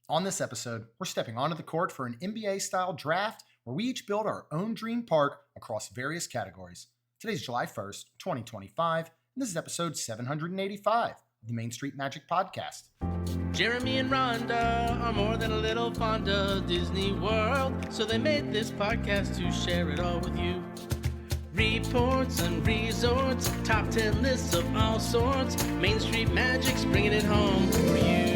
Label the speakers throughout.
Speaker 1: On this episode, we're stepping onto the court for an NBA-style draft where we each build our own dream park across various categories. Today's July 1st, 2025, and this is episode 785 of the Main Street Magic Podcast.
Speaker 2: Jeremy and Rhonda are more than a little fond of Disney World, so they made this podcast to share it all with you. Reports and resorts, top 10 lists of all sorts, Main Street Magic's bringing it home for you.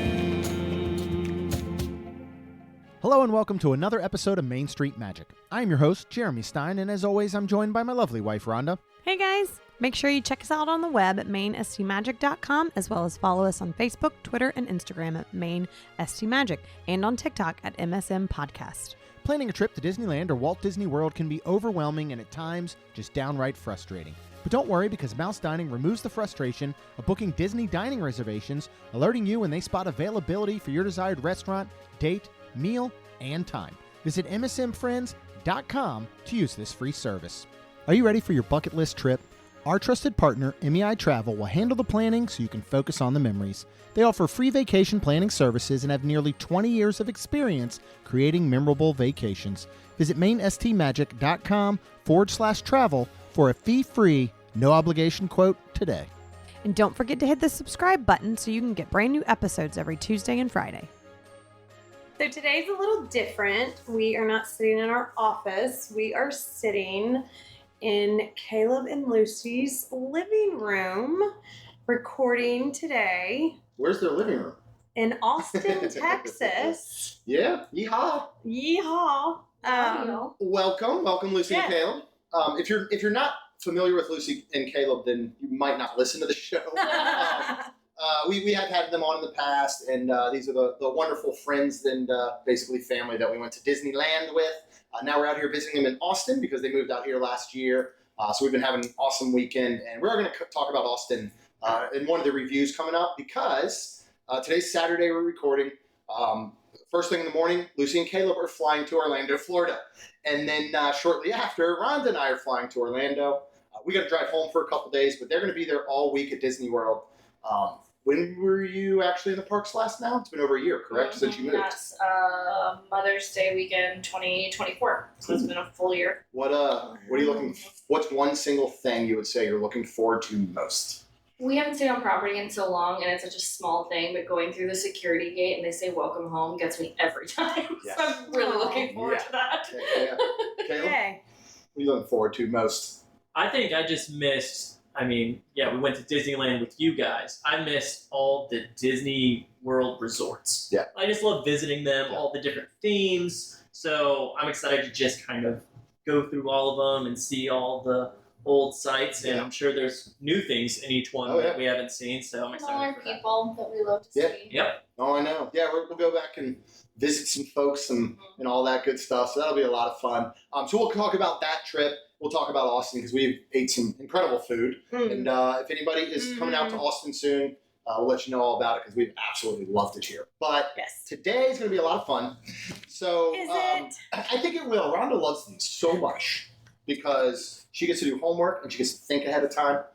Speaker 1: Hello and welcome to another episode of Main Street Magic. I'm your host, Jeremy Stein, and as always, I'm joined by my lovely wife, Rhonda.
Speaker 3: Hey guys! Make sure you check us out on the web at mainstmagic.com, as well as follow us on Facebook, Twitter, and Instagram at mainstmagic, and on TikTok at MSM Podcast.
Speaker 1: Planning a trip to Disneyland or Walt Disney World can be overwhelming and at times just downright frustrating. But don't worry, because Mouse Dining removes the frustration of booking Disney dining reservations, alerting you when they spot availability for your desired restaurant, date, meal, and time. Visit msmfriends.com to use this free service. Are you ready for your bucket list trip? Our trusted partner, MEI Travel, will handle the planning so you can focus on the memories. They offer free vacation planning services and have nearly 20 years of experience creating memorable vacations. Visit mainstmagic.com/travel for a fee-free, no-obligation quote today.
Speaker 3: And don't forget to hit the subscribe button so you can get brand new episodes every Tuesday and Friday.
Speaker 4: So today's a little different. We are not sitting in our office. We are sitting in Caleb and Lucie's living room, recording today.
Speaker 1: Where's their living room?
Speaker 4: In Austin, Texas.
Speaker 1: Yeah, yeehaw.
Speaker 4: Yeehaw.
Speaker 1: Welcome, Lucie and
Speaker 4: Yes.
Speaker 1: Caleb. If you're not familiar with Lucie and Caleb, then you might not listen to the show. We have had them on in the past, and these are the wonderful friends and basically family that we went to Disneyland with. Now we're out here visiting them in Austin because they moved out here last year. So we've been having an awesome weekend, and we're going to talk about Austin in one of the reviews coming up because today's Saturday. We're recording. First thing in the morning, Lucie and Caleb are flying to Orlando, Florida. And then shortly after, Rhonda and I are flying to Orlando. We got to drive home for a couple days, but they're going to be there all week at Disney World. When were you actually in the parks last now? It's been over a year, correct, since you moved?
Speaker 5: Yes, Mother's Day weekend 2024. So it's been a full year.
Speaker 1: What are you looking for? What's one single thing you would say you're looking forward to most?
Speaker 5: We haven't stayed on property in so long, and it's such a small thing, but going through the security gate and they say welcome home gets me every time.
Speaker 1: Yes.
Speaker 5: So I'm really looking forward to that.
Speaker 1: Yeah. Caleb,
Speaker 4: Okay.
Speaker 1: what are you looking forward to most?
Speaker 6: I think I just missed, we went to Disneyland with you guys. I missed all the Disney World resorts.
Speaker 1: Yeah.
Speaker 6: I just love visiting them,
Speaker 1: Yeah.
Speaker 6: all the different themes. So I'm excited to just kind of go through all of them and see all the old sites. And
Speaker 1: Yeah.
Speaker 6: I'm sure there's new things in each one that we haven't seen. So I'm excited
Speaker 5: Smaller
Speaker 6: for that.
Speaker 5: people that we love to
Speaker 1: Yeah.
Speaker 5: see.
Speaker 6: Yep.
Speaker 1: Oh, I know. Yeah, we'll go back and visit some folks and all that good stuff. So that'll be a lot of fun. So we'll talk about that trip. We'll talk about Austin because we've ate some incredible food. And if anybody is coming out to Austin soon, we'll let you know all about it because we've absolutely loved it here. But
Speaker 4: Yes.
Speaker 1: today is going to be a lot of fun. So
Speaker 4: Is it?
Speaker 1: I think it will. Rhonda loves these so much because she gets to do homework and she gets to think ahead of time.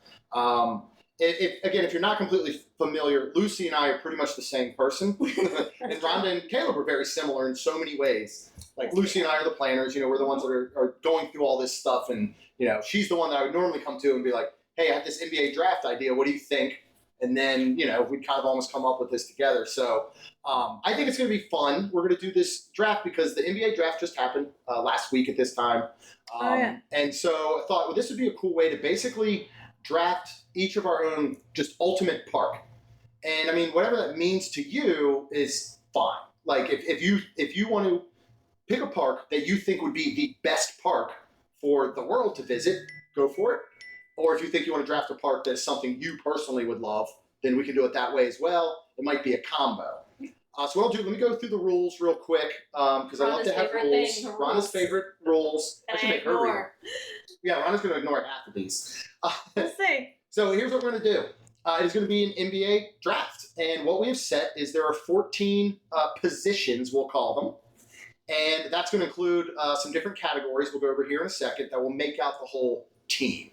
Speaker 1: If you're not completely familiar, Lucie and I are pretty much the same person. And Rhonda and Caleb are very similar in so many ways. Like Lucie and I are the planners, we're the ones that are going through all this stuff. And, she's the one that I would normally come to and be like, hey, I have this NBA draft idea. What do you think? And then, we'd kind of almost come up with this together. So I think it's going to be fun. We're going to do this draft because the NBA draft just happened last week at this time. And so I thought, well, this would be a cool way to basically draft each of our own just ultimate park. And I mean, whatever that means to you is fine. Like if you want to pick a park that you think would be the best park for the world to visit, go for it. Or if you think you want to draft a park that's something you personally would love, then we can do it that way as well. It might be a combo. So what I'll do, let me go through the rules real quick because I love to have rules. Rhonda's favorite rules.
Speaker 4: And
Speaker 1: should
Speaker 4: I
Speaker 1: make her read.
Speaker 4: ignore.
Speaker 1: Yeah, Rhonda's going to ignore half of these.
Speaker 4: Let's see.
Speaker 1: So here's what we're going to do. It's going to be an NBA draft. And what we have set is there are 14 positions, we'll call them. And that's going to include some different categories we'll go over here in a second that will make out the whole team.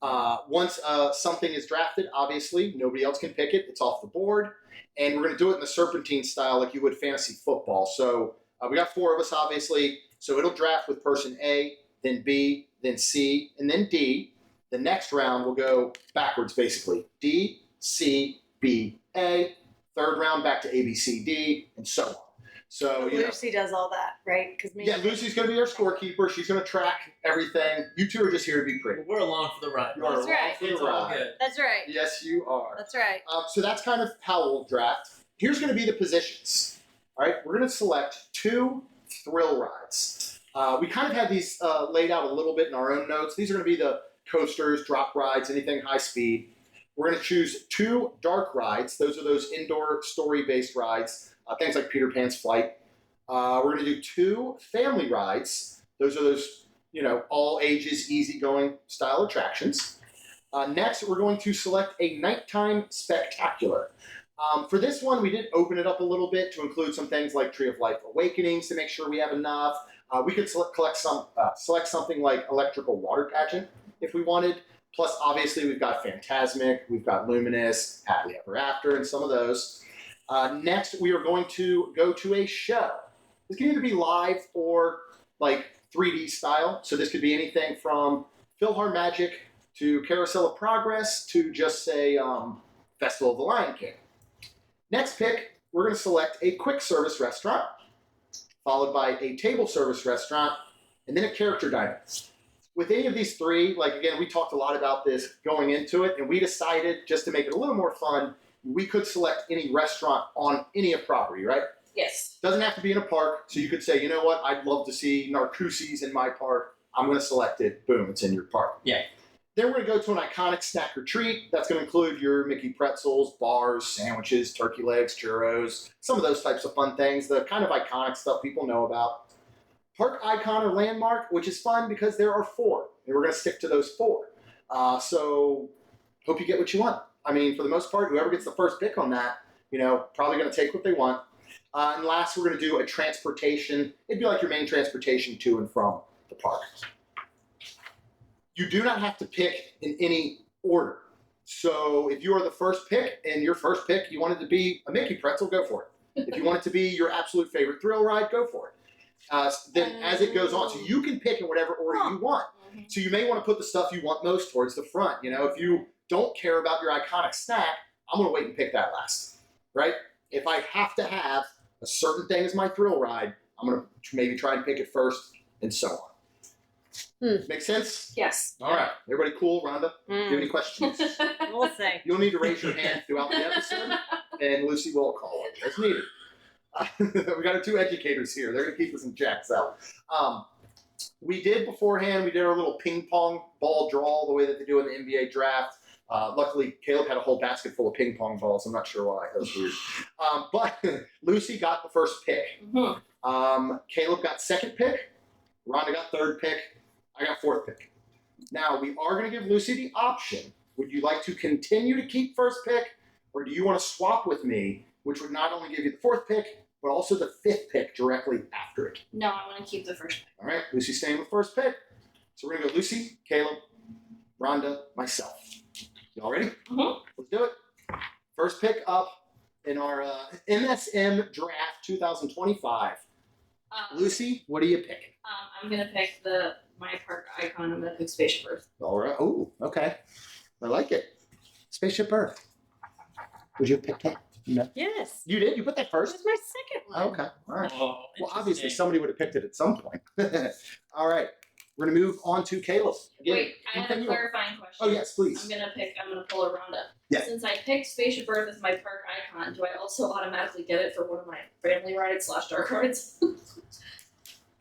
Speaker 1: Once something is drafted, obviously, nobody else can pick it. It's off the board. And we're going to do it in the serpentine style like you would fantasy football. So we got 4 of us, obviously. So it'll draft with person A, then B, then C, and then D. The next round will go backwards, basically. D, C, B, A. Third round back to A, B, C, D, and so on. So
Speaker 4: Lucy does all that, right?
Speaker 1: Yeah, Lucy's going to be our scorekeeper. She's going to track everything. You two are just here to be pretty.
Speaker 6: We're along for the ride.
Speaker 1: You are
Speaker 4: That's
Speaker 1: along
Speaker 4: right.
Speaker 1: for the
Speaker 6: It's all
Speaker 1: ride.
Speaker 6: good.
Speaker 4: That's right.
Speaker 1: Yes, you are.
Speaker 4: That's right.
Speaker 1: So that's kind of how we'll draft. Here's going to be the positions. All right, we're going to select 2 thrill rides. We kind of had these laid out a little bit in our own notes. These are going to be the coasters, drop rides, anything high speed. We're going to choose 2 dark rides. Those are those indoor story-based rides, things like Peter Pan's Flight. We're going to do 2 family rides. Those are those, all ages, easygoing style attractions. Next, we're going to select a nighttime spectacular. For this one, we did open it up a little bit to include some things like Tree of Life Awakenings to make sure we have enough. We could select something like Electrical Water Pageant if we wanted. Plus, obviously, we've got Phantasmic, we've got Luminous, Happily Ever After, and some of those. Next, we are going to go to a show. This can either be live or like 3D style. So this could be anything from PhilharMagic to Carousel of Progress to just say Festival of the Lion King. Next pick, we're going to select a quick service restaurant, followed by a table service restaurant, and then a character diner. With any of these 3, again, we talked a lot about this going into it, and we decided, just to make it a little more fun, we could select any restaurant on any property, right?
Speaker 5: Yes.
Speaker 1: Doesn't have to be in a park, so you could say, you know what, I'd love to see Narcoossee's in my park. I'm going to select it. Boom, it's in your park.
Speaker 6: Yeah.
Speaker 1: Then we're going to go to an iconic snack or treat. That's going to include your Mickey pretzels, bars, sandwiches, turkey legs, churros, some of those types of fun things, the kind of iconic stuff people know about. Park icon or landmark, which is fun because there are 4, and we're going to stick to those 4. So hope you get what you want. I mean, for the most part, whoever gets the first pick on that, probably going to take what they want. And last, we're going to do a transportation. It'd be like your main transportation to and from the park. You do not have to pick in any order. So if you are the first pick, and your first pick, you want it to be a Mickey pretzel, go for it. If you want it to be your absolute favorite thrill ride, go for it. Then as it goes on, so you can pick in whatever order you want. So you may want to put the stuff you want most towards the front. If you don't care about your iconic snack, I'm going to wait and pick that last, right? If I have to have a certain thing as my thrill ride, I'm going to maybe try and pick it first, and so on. Make sense?
Speaker 5: Yes.
Speaker 1: All right. Everybody cool? Rhonda, do you have any questions?
Speaker 4: We'll see.
Speaker 1: You'll need to raise your hand throughout the episode, and Lucy will call on you as needed. We got our 2 educators here. They're going to keep us in check. So, we did beforehand, we did our little ping pong ball draw the way that they do in the NBA draft. Luckily, Caleb had a whole basket full of ping pong balls. I'm not sure why. That was weird. But Lucy got the first pick. Caleb got second pick. Rhonda got third pick. I got fourth pick. Now, we are going to give Lucy the option. Would you like to continue to keep first pick, or do you want to swap with me, which would not only give you the fourth pick, but also the 5th pick directly after it?
Speaker 5: No, I want to keep the first pick.
Speaker 1: All right, Lucy's staying with first pick. So we're going to go Lucy, Caleb, Rhonda, myself. Y'all ready? Let's do it. First pick up in our MSM Draft 2025. Lucy, what are you picking?
Speaker 5: I'm going to pick my park icon. I'm going to pick Spaceship Earth.
Speaker 1: All right. Oh, okay. I like it. Spaceship Earth. Would you pick that? No.
Speaker 4: Yes.
Speaker 1: You did? You put that
Speaker 4: This
Speaker 1: first?
Speaker 4: is my second one.
Speaker 1: Okay. All right.
Speaker 6: Oh,
Speaker 1: Well, obviously,
Speaker 6: interesting.
Speaker 1: somebody would have picked it at some point. All right. We're going to move on to Caleb. Again,
Speaker 5: Wait, I have a
Speaker 1: anything you-
Speaker 5: clarifying question.
Speaker 1: Oh, yes, please.
Speaker 5: I'm gonna pull a Rhonda.
Speaker 1: Yeah.
Speaker 5: Since I picked Spaceship Earth as my park icon, do I also automatically get it for one of my family rides / dark rides?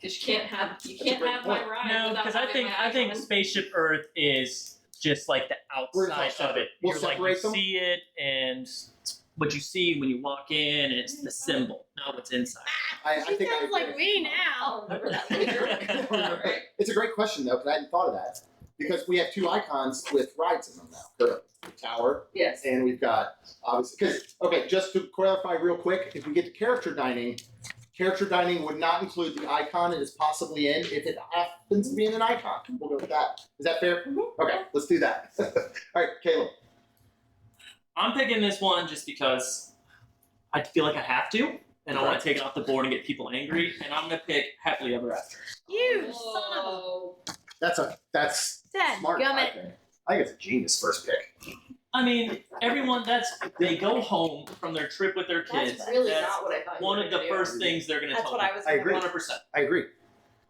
Speaker 5: Because you can't have
Speaker 1: a great
Speaker 5: my
Speaker 1: point.
Speaker 5: ride
Speaker 6: No,
Speaker 5: without
Speaker 6: because I
Speaker 5: having my
Speaker 6: think
Speaker 5: icon.
Speaker 6: Spaceship Earth is just like the
Speaker 1: We're
Speaker 6: outside
Speaker 1: gonna
Speaker 6: of it.
Speaker 1: we'll
Speaker 6: You're like
Speaker 1: separate
Speaker 6: you
Speaker 1: them.
Speaker 6: see it, and what you see when you walk in, it's the symbol, not what's inside.
Speaker 1: I
Speaker 4: She
Speaker 1: think I
Speaker 4: sounds like
Speaker 1: agree.
Speaker 4: me now.
Speaker 5: I'll remember that later. Alright.
Speaker 1: It's a great question, though, because I hadn't thought of that. Because we have 2 icons with rides in them now. The tower,
Speaker 5: Yes.
Speaker 1: and we've got, obviously, because, okay, just to clarify real quick, if we get to character dining, Character dining would not include the icon it is possibly in if it happens to be in an icon. We'll go with that. Is that fair?
Speaker 5: Mm-hmm.
Speaker 1: Okay, let's do that. All right, Caleb.
Speaker 6: I'm picking this one just because I feel like I have to, and I want to take it off the board and get people angry, and I'm going to pick Happily Ever After.
Speaker 4: You son of a...
Speaker 1: That's
Speaker 4: Dad,
Speaker 1: smart. I think it's a genius first pick.
Speaker 6: I mean, everyone they go home from their trip with their kids.
Speaker 5: That's really
Speaker 6: that's
Speaker 5: not what I thought.
Speaker 6: one of the first things they're going to
Speaker 4: That's
Speaker 6: tell
Speaker 4: what
Speaker 6: you.
Speaker 4: I was
Speaker 1: I agree.
Speaker 6: 100%.
Speaker 1: I agree.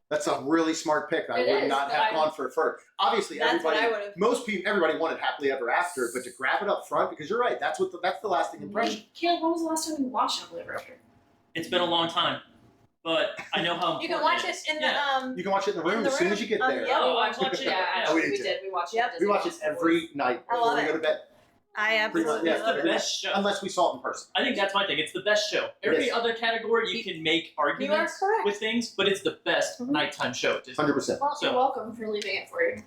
Speaker 1: That's a really smart pick. I
Speaker 5: It
Speaker 1: would
Speaker 5: is,
Speaker 1: not
Speaker 5: but
Speaker 1: have gone for it first. Obviously,
Speaker 4: That's what I
Speaker 1: everybody,
Speaker 4: would've.
Speaker 1: most people, everybody wanted Happily Ever After, but to grab it up front, because you're right, that's the lasting impression.
Speaker 5: Caleb, when was the last time you watched Happily Ever After?
Speaker 6: It's been a long time, but I know how important
Speaker 4: You can watch
Speaker 6: it
Speaker 4: it
Speaker 6: is.
Speaker 4: in
Speaker 6: Yeah.
Speaker 1: You can watch it in the room
Speaker 4: In the
Speaker 1: as soon as
Speaker 4: room,
Speaker 1: you get
Speaker 4: on
Speaker 1: there.
Speaker 4: the other
Speaker 6: Oh, I
Speaker 4: one.
Speaker 6: watch it.
Speaker 5: Yeah,
Speaker 1: Oh, we
Speaker 5: we
Speaker 1: did too.
Speaker 5: did. We watched
Speaker 4: Yep.
Speaker 5: it.
Speaker 1: We watch it every night
Speaker 4: I love
Speaker 1: before we
Speaker 4: it.
Speaker 1: go to bed.
Speaker 4: I
Speaker 1: Pretty much,
Speaker 4: absolutely
Speaker 1: yeah.
Speaker 6: It's the
Speaker 4: love it.
Speaker 6: best show.
Speaker 1: Unless we saw it in person.
Speaker 6: I think that's my thing. It's the best show. Every
Speaker 1: is.
Speaker 6: other category you can make arguments
Speaker 4: correct.
Speaker 6: with things, but it's the best
Speaker 4: Mhm.
Speaker 6: nighttime show. at Disney.
Speaker 1: 100%.
Speaker 5: Well,
Speaker 6: So-
Speaker 5: you're welcome for leaving it for you.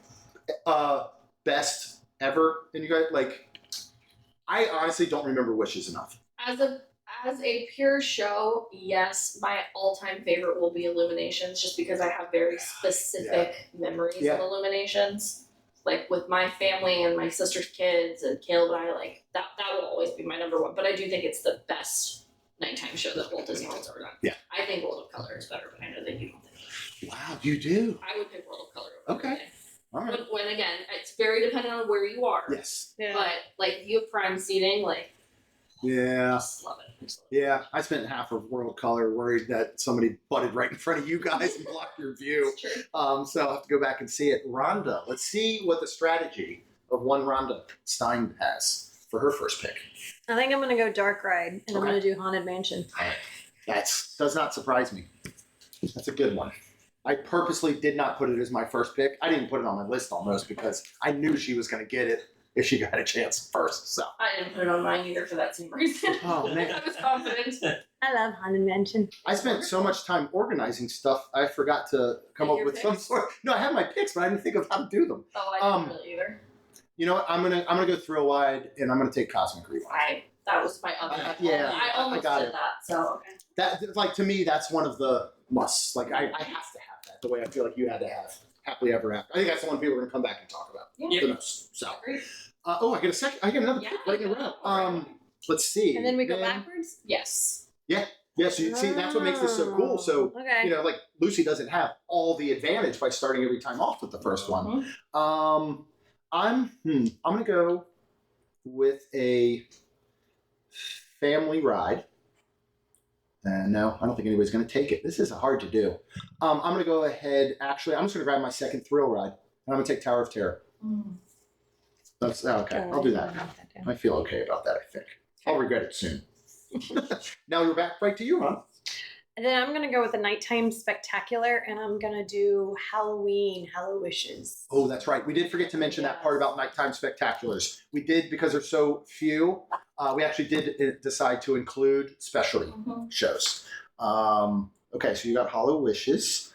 Speaker 1: Best ever. And you guys, I honestly don't remember Wishes enough.
Speaker 5: As a pure show, yes, my all-time favorite will be Illuminations, just because I have very specific memories
Speaker 1: Yeah.
Speaker 5: of Illuminations. Like with my family and my sister's kids and Caleb and I, like that will always be my number one. But I do think it's the best nighttime show that Walt Disney World's ever done.
Speaker 1: Yeah.
Speaker 5: I think World of Color is better, but I know that you don't think.
Speaker 1: Wow, you do.
Speaker 5: I would pick World of Color over
Speaker 1: Okay.
Speaker 5: everything.
Speaker 1: All right.
Speaker 5: When again, it's very dependent on where you are.
Speaker 1: Yes.
Speaker 4: Yeah.
Speaker 5: But like if you have prime seating, like
Speaker 1: Yeah.
Speaker 5: just love it. Just love it.
Speaker 1: Yeah. I spent half of World Color worried that somebody butted right in front of you guys and blocked your view.
Speaker 5: It's true.
Speaker 1: So I'll have to go back and see it. Rhonda. Let's see what the strategy of one Rhonda Stein has for her first pick.
Speaker 4: I think I'm gonna go Dark Ride, and I'm
Speaker 1: Okay.
Speaker 4: gonna do Haunted Mansion.
Speaker 1: That does not surprise me. That's a good one. I purposely did not put it as my first pick. I didn't put it on my list almost because I knew she was going to get it if she got a chance first. So.
Speaker 5: I didn't put it on mine either for that same reason.
Speaker 1: Oh, man.
Speaker 5: I was confident.
Speaker 4: I love Haunted Mansion.
Speaker 1: I spent so much time organizing stuff, I forgot to come
Speaker 5: Pick
Speaker 1: up
Speaker 5: your
Speaker 1: with some
Speaker 5: picks?
Speaker 1: sort. No, I had my picks, but I didn't think of how to do them.
Speaker 5: Oh, I didn't really either.
Speaker 1: You know what? I'm gonna go Thrill Wide, and I'm gonna take Cosmic Rewind.
Speaker 5: That was my other.
Speaker 1: Yeah,
Speaker 5: I almost
Speaker 1: I got
Speaker 5: did
Speaker 1: it.
Speaker 5: that. So okay.
Speaker 1: That to me, that's one of the musts. I have to have that. The way I feel like you had to have Happily Ever After. I think that's the one people are gonna come back and talk about
Speaker 5: Yeah.
Speaker 1: the most. So.
Speaker 5: Agreed.
Speaker 1: I get a second. I get another
Speaker 5: Yeah.
Speaker 1: pick right in a row. Let's see.
Speaker 4: And then we go backwards?
Speaker 5: Yes.
Speaker 1: Yeah, so you see, that's what makes this so cool. So,
Speaker 4: Okay.
Speaker 1: Lucy doesn't have all the advantage by starting every time off with the first one.
Speaker 5: Mhm.
Speaker 1: I'm gonna go with a family ride. No, I don't think anybody's gonna take it. This is hard to do. I'm gonna go ahead. Actually, I'm just gonna grab my second thrill ride, and I'm gonna take Tower of Terror. That's okay. I'll do that. I feel okay about that. I think I'll regret it soon. Now we're back right to you, Ron.
Speaker 4: And then I'm gonna go with the Nighttime Spectacular, and I'm gonna do Halloween, Hallowishes.
Speaker 1: Oh, that's right. We did forget to mention that part about nighttime spectaculars. We did, because there's so few, we actually did decide to include specialty shows. Okay, so you got Hollow Wishes.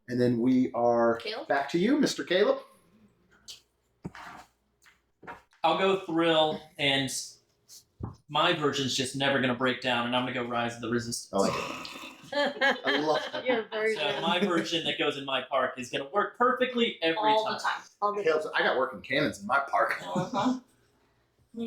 Speaker 1: And then we are
Speaker 5: Caleb?
Speaker 1: back to you, Mr. Caleb.
Speaker 6: I'll go Thrill, and my version's just never going to break down, and I'm going to go Rise of the Resistance.
Speaker 1: I like it. I love that.
Speaker 4: Your version.
Speaker 6: So my version that goes in my park is going to work perfectly every
Speaker 5: All
Speaker 6: time.
Speaker 5: the time.
Speaker 4: All the-
Speaker 1: Caleb's, I got working cannons in my park.
Speaker 5: Uh-huh.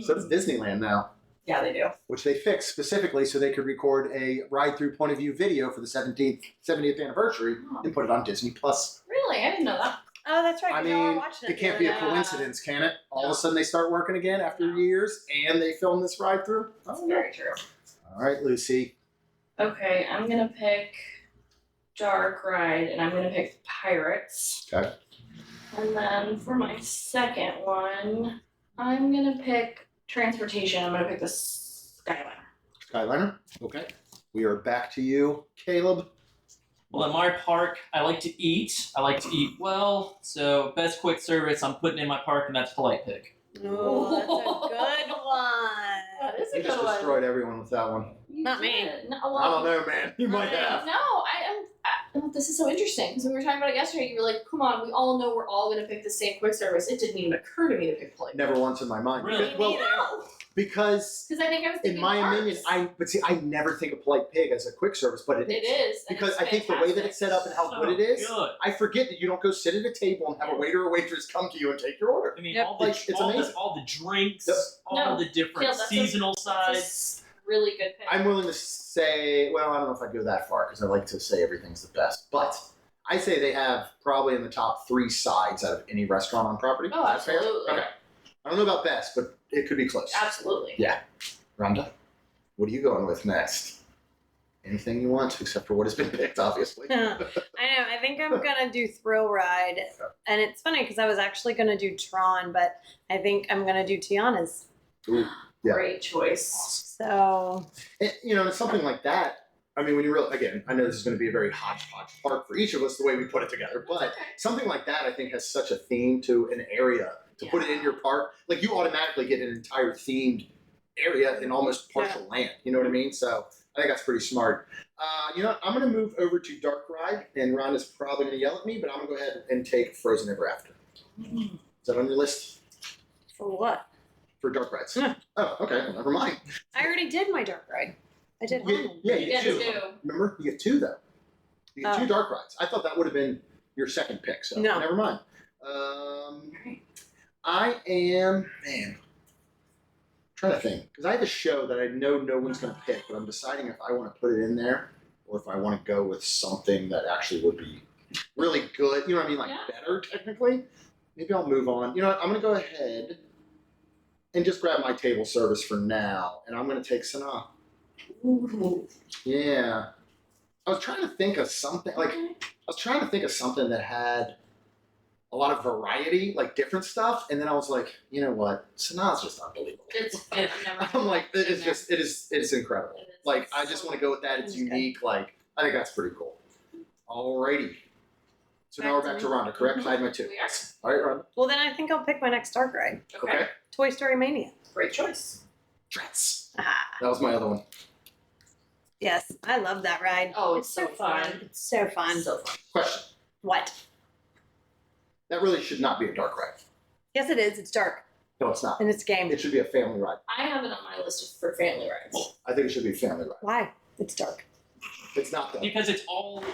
Speaker 1: So does Disneyland now,
Speaker 5: Yeah, they do.
Speaker 1: which they fixed specifically so they could record a ride-through point of view video for the 70th anniversary and put it on Disney Plus.
Speaker 5: Really? I didn't know that.
Speaker 4: Oh, that's right.
Speaker 1: I
Speaker 4: 'cause y'all were
Speaker 1: mean,
Speaker 4: watching
Speaker 1: it can't be a
Speaker 5: Yeah.
Speaker 1: coincidence, can it? All of
Speaker 5: No.
Speaker 1: a sudden they start working again after years and they film this ride through?
Speaker 5: That's
Speaker 1: Oh,
Speaker 5: very true.
Speaker 1: all right, Lucy.
Speaker 5: Okay, I'm gonna pick Dark Ride, and I'm gonna pick Pirates.
Speaker 1: Okay.
Speaker 5: And then for my second one, I'm gonna pick Transportation. I'm gonna pick the Skyliner.
Speaker 1: Skyliner. Okay. We are back to you, Caleb.
Speaker 6: Well, in my park, I like to eat. I like to eat well. So best quick service I'm putting in my park, and that's Polite Pig.
Speaker 4: Oh, that's a good one.
Speaker 5: That is a
Speaker 1: You
Speaker 5: good
Speaker 1: just
Speaker 5: one.
Speaker 1: destroyed everyone with that one.
Speaker 5: You
Speaker 4: Not me.
Speaker 5: did. No,
Speaker 1: I
Speaker 5: well,
Speaker 1: don't know, man. You might have.
Speaker 5: No, I am. this is so interesting because we were talking about it yesterday. You were like, "Come on, we all know we're all going to pick the same quick service." It didn't even occur to me to pick polite.
Speaker 1: Never once in my mind.
Speaker 6: Really?
Speaker 1: Because, well,
Speaker 5: No.
Speaker 1: because
Speaker 5: Because I think I was thinking
Speaker 1: in my
Speaker 5: carbs.
Speaker 1: opinion, I never think of Polite Pig as a quick service, but it is.
Speaker 5: It is. and
Speaker 1: Because
Speaker 5: it's
Speaker 1: I think the way that
Speaker 5: fantastic.
Speaker 1: it's set up and how
Speaker 6: So
Speaker 1: good it is,
Speaker 6: good.
Speaker 1: I forget that you don't go sit at a table and have a waiter or waitress come to you and take your order.
Speaker 6: I mean,
Speaker 4: Yep.
Speaker 6: all the
Speaker 1: Like, it's
Speaker 6: all
Speaker 1: amazing.
Speaker 6: the drinks,
Speaker 1: Yep.
Speaker 6: all
Speaker 5: No.
Speaker 6: the different
Speaker 5: Yeah, that's
Speaker 6: seasonal
Speaker 5: That's
Speaker 6: sides.
Speaker 5: a really good pick.
Speaker 1: I'm willing to say, well, I don't know if I'd go that far because I like to say everything's the best, but I say they have probably in the top 3 sides out of any restaurant on property.
Speaker 5: Oh,
Speaker 1: That's fair?
Speaker 5: absolutely.
Speaker 1: Okay. I don't know about best, but it could be close.
Speaker 5: Absolutely.
Speaker 1: Yeah. Rhonda, what are you going with next? Anything you want, except for what has been picked, obviously.
Speaker 4: I know. I think I'm gonna do Thrill Ride, and it's funny because I was actually gonna do Tron, but I think I'm gonna do Tiana's.
Speaker 1: Ooh, yeah.
Speaker 5: Great choice.
Speaker 4: So
Speaker 1: And, something like that. I mean, when you really, again, I know this is going to be a very hodgepodge park for each of us, the way we put it together, but
Speaker 5: Okay.
Speaker 1: something like that, I think, has such a theme to an area to put it in your park. Like, you automatically get an entire themed area in almost partial land. You know what I mean? So I think that's pretty smart. I'm going to move over to Dark Ride, and Rhonda's probably going to yell at me, but I'm going to go ahead and take Frozen Ever After. Is that on your list
Speaker 4: for what?
Speaker 1: for Dark Rides?
Speaker 4: Yeah.
Speaker 1: Oh, okay. Well, never mind.
Speaker 4: I already did my Dark Ride. I did
Speaker 1: Yeah,
Speaker 4: Holland.
Speaker 1: yeah,
Speaker 5: You
Speaker 1: you
Speaker 5: get
Speaker 1: get 2.
Speaker 5: two.
Speaker 1: Remember? You get 2, though. You get 2
Speaker 4: Oh.
Speaker 1: Dark Rides. I thought that would have been your second pick, so
Speaker 4: No.
Speaker 1: never mind. I am, trying to think. Because I have a show that I know no one's going to pick, but I'm deciding if I want to put it in there or if I want to go with something that actually would be really good. You know what I mean? Like
Speaker 5: Yeah.
Speaker 1: better, technically. Maybe I'll move on. You know what? I'm going to go ahead and just grab my table service for now, and I'm going to take Sanaa. Yeah. I was trying to think of something that had a lot of variety, like different stuff, and then I was like, you know what? Sanaa's just unbelievable.
Speaker 5: I've never.
Speaker 1: I'm like, it is incredible.
Speaker 5: It is.
Speaker 1: Like, I just want to go with that. It's
Speaker 4: It's good.
Speaker 1: unique. Like, I think that's pretty cool. Alrighty. So now we're back to Rhonda, correct? 'Cause I had my 2.
Speaker 5: We are.
Speaker 1: All right, Rhonda.
Speaker 4: Well, then I think I'll pick my next Dark Ride.
Speaker 5: Okay.
Speaker 4: Toy Story Mania.
Speaker 5: Great choice.
Speaker 1: Drats.
Speaker 4: Ah,
Speaker 1: That was my other one.
Speaker 4: yes, I love that ride.
Speaker 5: Oh, it's so fun.
Speaker 4: It's so fun.
Speaker 5: So fun.
Speaker 1: Question.
Speaker 4: What?
Speaker 1: That really should not be a dark ride.
Speaker 4: Yes, it is. It's dark
Speaker 1: No, it's not.
Speaker 4: and it's a game.
Speaker 1: It should be a family ride.
Speaker 5: I have it on my list for family rides.
Speaker 1: I think it should be a family ride.
Speaker 4: Why? It's dark.
Speaker 1: It's not that.
Speaker 6: Because it's all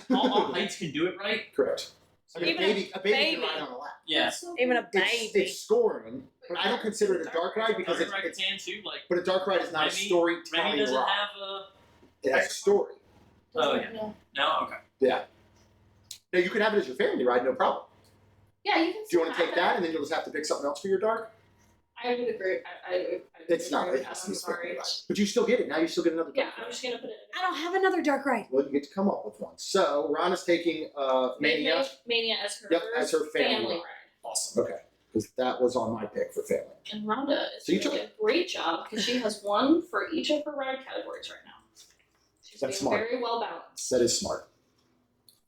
Speaker 6: heights can do it right.
Speaker 1: Correct. I mean,
Speaker 4: Even
Speaker 1: a baby
Speaker 4: baby.
Speaker 1: can ride on a lap.
Speaker 6: Yes.
Speaker 4: Even a baby.
Speaker 1: It's scoring, but I don't consider it a dark ride because
Speaker 6: Dark ride
Speaker 1: it's
Speaker 6: can too. Like
Speaker 1: but a dark ride is not a
Speaker 6: Remy
Speaker 1: storytelling
Speaker 6: doesn't
Speaker 1: ride.
Speaker 6: have a.
Speaker 1: It has a story.
Speaker 6: Oh yeah. No. Okay.
Speaker 1: Yeah. No, you can have it as your family ride, no problem.
Speaker 5: Yeah, you can.
Speaker 1: Do you want to take that and then you'll just have to pick something else for your dark?
Speaker 5: I would agree. I would
Speaker 1: It's not.
Speaker 5: agree
Speaker 1: It
Speaker 5: with
Speaker 1: has to
Speaker 5: that.
Speaker 1: be
Speaker 5: I'm
Speaker 1: a family
Speaker 5: sorry.
Speaker 1: ride. But you still get it. Now you still get another
Speaker 5: Yeah,
Speaker 1: dark
Speaker 5: I'm
Speaker 1: ride.
Speaker 5: just gonna put it.
Speaker 4: I don't have another Dark Ride.
Speaker 1: Well, you get to come up with one. So Ron is taking Mania.
Speaker 5: Mania as her
Speaker 1: Yep,
Speaker 5: first
Speaker 1: as her family
Speaker 5: ride.
Speaker 1: Awesome. Okay. Because that was on my pick for family.
Speaker 5: And Rhonda is
Speaker 1: So you
Speaker 5: doing a great job because she has one for each of her ride categories right now. She's
Speaker 1: That's
Speaker 5: being
Speaker 1: smart.
Speaker 5: very well balanced.
Speaker 1: That is smart.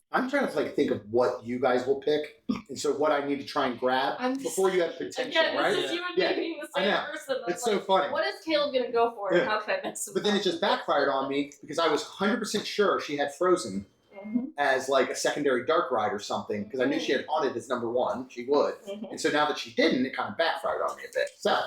Speaker 1: I'm trying to think of what you guys will pick, and so what I need to try and grab before you have potential,
Speaker 5: Again,
Speaker 1: right?
Speaker 5: this is you and
Speaker 1: Yeah.
Speaker 5: me being the
Speaker 1: I
Speaker 5: same
Speaker 1: know.
Speaker 5: person. I'm
Speaker 1: It's so
Speaker 5: like,
Speaker 1: funny.
Speaker 5: what is Caleb gonna go for and
Speaker 1: Yeah.
Speaker 5: how can I mess him
Speaker 1: But then
Speaker 5: up?
Speaker 1: it just backfired on me because I was 100% sure she had Frozen
Speaker 5: Mhm,
Speaker 1: as like a secondary dark ride or something because I knew she had Haunted as number 1. She would.
Speaker 5: mhm.
Speaker 1: And so now that she didn't, it kind of backfired on me a bit. So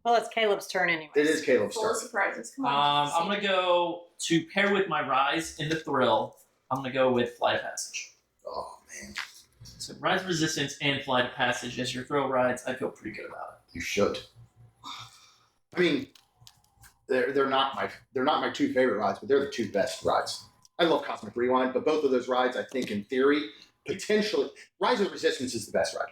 Speaker 4: Well, it's Caleb's turn anyway.
Speaker 1: it is Caleb's
Speaker 5: Full
Speaker 1: turn.
Speaker 5: of surprises. Come on.
Speaker 6: I'm gonna go to pair with my Rise in the Thrill. I'm gonna go with Flight of Passage.
Speaker 1: Oh man,
Speaker 6: So Rise of Resistance and Flight of Passage as your thrill rides. I feel pretty good about
Speaker 1: you should. I mean, they're not my 2 favorite rides, but they're the 2 best rides. I love Cosmic Rewind, but both of those rides, I think, in theory, potentially, Rise of Resistance is the best ride,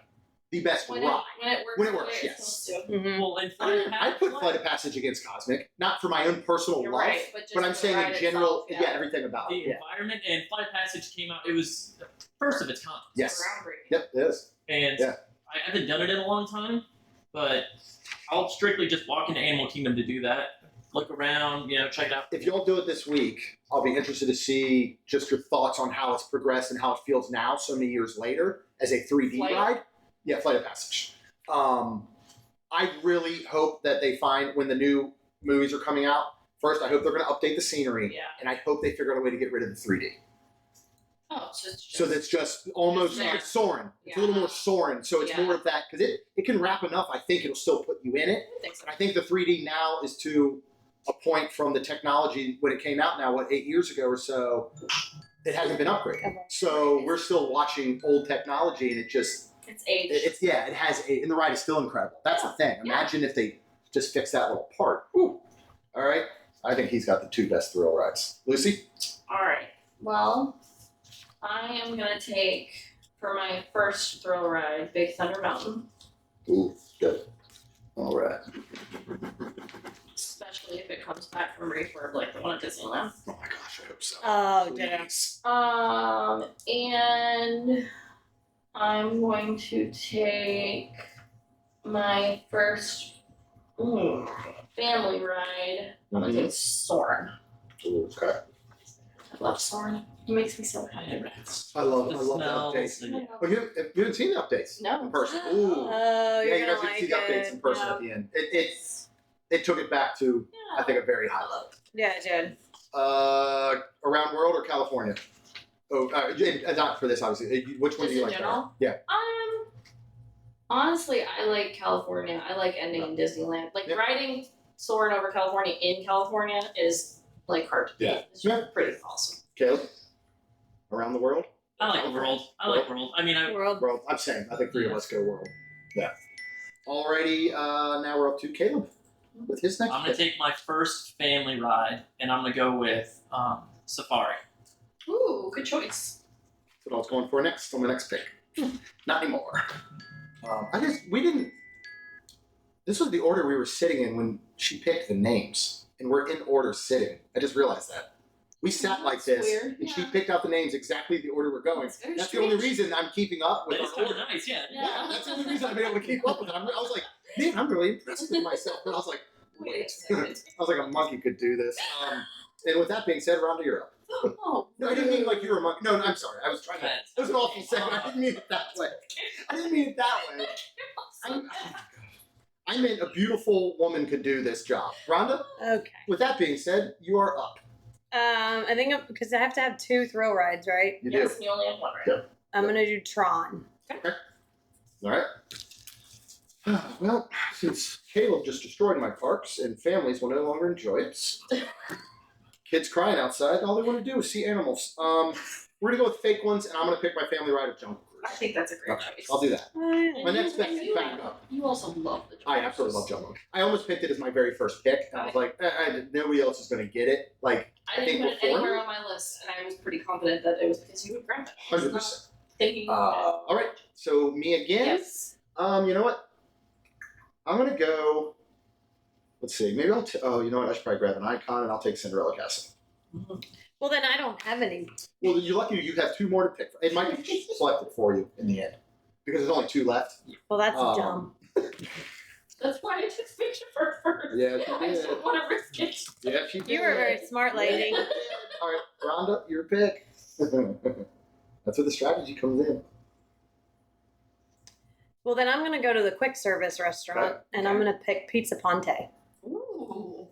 Speaker 1: the best
Speaker 5: when
Speaker 1: ride.
Speaker 5: it
Speaker 1: When it
Speaker 5: the
Speaker 1: works,
Speaker 5: way
Speaker 1: yes.
Speaker 5: it's supposed to.
Speaker 6: it.
Speaker 4: Mhm.
Speaker 6: Well, and Flight of
Speaker 1: I
Speaker 6: Passage.
Speaker 1: put Flight of Passage against Cosmic, not for my own personal
Speaker 5: You're
Speaker 1: love,
Speaker 5: right, but, just
Speaker 1: but I'm
Speaker 5: the
Speaker 1: saying in
Speaker 5: ride
Speaker 1: general,
Speaker 5: itself,
Speaker 1: yeah, everything about
Speaker 6: the
Speaker 1: it. Yeah.
Speaker 6: environment and Flight of Passage came out. It was the first of its kind.
Speaker 1: Yes.
Speaker 5: Groundbreaking.
Speaker 1: Yep, it is.
Speaker 6: And
Speaker 1: Yeah.
Speaker 6: I haven't done it in a long time, but I'll strictly just walk into Animal Kingdom to do that. Look around, check it out.
Speaker 1: If y'all do it this week, I'll be interested to see just your thoughts on how it's progressed and how it feels now, so many years later, as a 3D
Speaker 5: Flight?
Speaker 1: ride. Yeah, Flight of Passage. I really hope that they find when the new movies are coming out. First, I hope they're going to update the scenery,
Speaker 5: Yeah.
Speaker 1: and I hope they figure out a way to get rid of the 3D.
Speaker 5: Oh, it's just.
Speaker 1: So that's just almost
Speaker 5: Yeah.
Speaker 1: it's soaring. It's a
Speaker 5: Yeah.
Speaker 1: little more soaring. So it's
Speaker 5: Yeah.
Speaker 1: more of that because it can wrap enough. I think it'll still put you in it.
Speaker 5: I think so.
Speaker 1: And I think the 3D now is to a point from the technology when it came out now, 8 years ago or so, it hasn't been upgraded. So we're still watching old technology and
Speaker 5: It's age.
Speaker 1: it has and the ride is still incredible. That's the thing. Imagine if they just fixed that little part. Ooh. All right. I think he's got the 2 best thrill rides. Lucy?
Speaker 5: All right. Well, I am gonna take for my first thrill ride, Big Thunder Mountain,
Speaker 1: Ooh, good. All right.
Speaker 5: especially if it comes back from refurb like the one at Disneyland.
Speaker 1: Oh my gosh, I hope so.
Speaker 4: Oh, ditto.
Speaker 1: Please.
Speaker 5: And I'm going to take my first family ride. I'm gonna take Soarin'.
Speaker 1: Okay.
Speaker 5: I love Soarin'. It makes me so happy.
Speaker 1: I love
Speaker 6: The
Speaker 1: the updates.
Speaker 6: smells.
Speaker 1: Oh, you haven't seen the updates
Speaker 5: No.
Speaker 1: in person? Ooh.
Speaker 4: Oh,
Speaker 1: Yeah,
Speaker 4: you're
Speaker 1: you
Speaker 4: gonna
Speaker 1: guys get to
Speaker 4: like
Speaker 1: see the updates in person
Speaker 4: Yeah.
Speaker 1: at the end. It took it back to, I think, a very high level.
Speaker 4: Yeah, it did.
Speaker 1: Around world or California? Oh, not for this, obviously. Which one
Speaker 5: Just
Speaker 1: do you
Speaker 5: in
Speaker 1: like
Speaker 5: general?
Speaker 1: better?
Speaker 5: Honestly, I like California. I like ending in Disneyland. Like
Speaker 1: Yeah.
Speaker 5: riding Soarin' over California in California is like hard to beat.
Speaker 1: Yeah.
Speaker 5: It's
Speaker 1: Yeah.
Speaker 5: pretty awesome.
Speaker 1: Caleb? Around the world?
Speaker 6: I like world. I like world. I mean,
Speaker 4: World.
Speaker 1: World. I'm saying. I think 3 of us go world. Yeah. Alrighty, now we're up to Caleb with his next
Speaker 6: I'm gonna
Speaker 1: pick.
Speaker 6: take my first family ride, and I'm gonna go with Safari.
Speaker 5: Ooh, good choice.
Speaker 1: That's what I was going for next on my next pick. Not anymore. We didn't. This was the order we were sitting in when she picked the names, and we're in order sitting. I just realized that. We sat like
Speaker 5: That's
Speaker 1: this,
Speaker 5: weird,
Speaker 1: and she
Speaker 5: yeah.
Speaker 1: picked out the names exactly the order we're going.
Speaker 5: That's very
Speaker 1: That's the only
Speaker 5: strange.
Speaker 1: reason I'm keeping up with
Speaker 6: That is
Speaker 1: our
Speaker 6: kind
Speaker 1: order.
Speaker 6: of nice, yeah.
Speaker 1: Yeah, that's the only reason I've been able to keep up with it. I was like, man, I'm really impressed with myself. And I was like,
Speaker 5: Wait a second.
Speaker 1: I was like, a monkey could do this. And with that being said, Rhonda, you're up.
Speaker 5: Oh,
Speaker 1: No, I didn't mean like you were a monkey. No, I'm sorry. I was trying to. It was an awful segment. I didn't mean it that way. I didn't mean it that way. I meant a beautiful woman could do this job. Rhonda,
Speaker 4: Okay.
Speaker 1: with that being said, you are up.
Speaker 4: I think because I have to have 2 thrill rides, right?
Speaker 1: You
Speaker 5: yes, you only have one right.
Speaker 1: Yep.
Speaker 4: I'm gonna do Tron.
Speaker 1: do. All right. Well, since Caleb just destroyed my parks and families will no longer enjoy it, kids crying outside, all they want to do is see animals. We're going to go with fake ones, and I'm going to pick my family ride of Jungle Cruise.
Speaker 5: I think that's a great
Speaker 1: Okay,
Speaker 5: choice.
Speaker 1: I'll do that.
Speaker 5: And
Speaker 1: My next
Speaker 5: you-
Speaker 1: pick
Speaker 5: and
Speaker 1: is
Speaker 5: you-
Speaker 1: back up.
Speaker 5: You also love the
Speaker 1: I absolutely love Jungle. I almost picked it as my very first pick, and I was like, nobody else is going to get it. Like,
Speaker 5: I didn't put it
Speaker 1: before
Speaker 5: anywhere
Speaker 1: me,
Speaker 5: on my list, and I was pretty confident that it was because you would grab it. I was
Speaker 1: 100%.
Speaker 5: not Thinking
Speaker 1: All right, so me again.
Speaker 5: yes.
Speaker 1: You know what? I'm going to go, let's see, maybe oh, you know what? I should probably grab an icon, and I'll take Cinderella Castle.
Speaker 4: Well, then I don't have any.
Speaker 1: Well, you're lucky you have 2 more to pick from. It might be selected for you in the end because there's only 2 left.
Speaker 4: Well, that's
Speaker 1: Um,
Speaker 4: dumb.
Speaker 5: That's why I took picture for first.
Speaker 1: Yeah,
Speaker 5: I just don't want to risk it.
Speaker 1: Yeah, she did.
Speaker 4: You were a very smart lady.
Speaker 1: All right, Rhonda, your pick. That's where the strategy comes in.
Speaker 4: Well, then I'm gonna go to the quick service restaurant,
Speaker 1: Right.
Speaker 4: and I'm gonna pick Pizza Ponte.
Speaker 5: Ooh.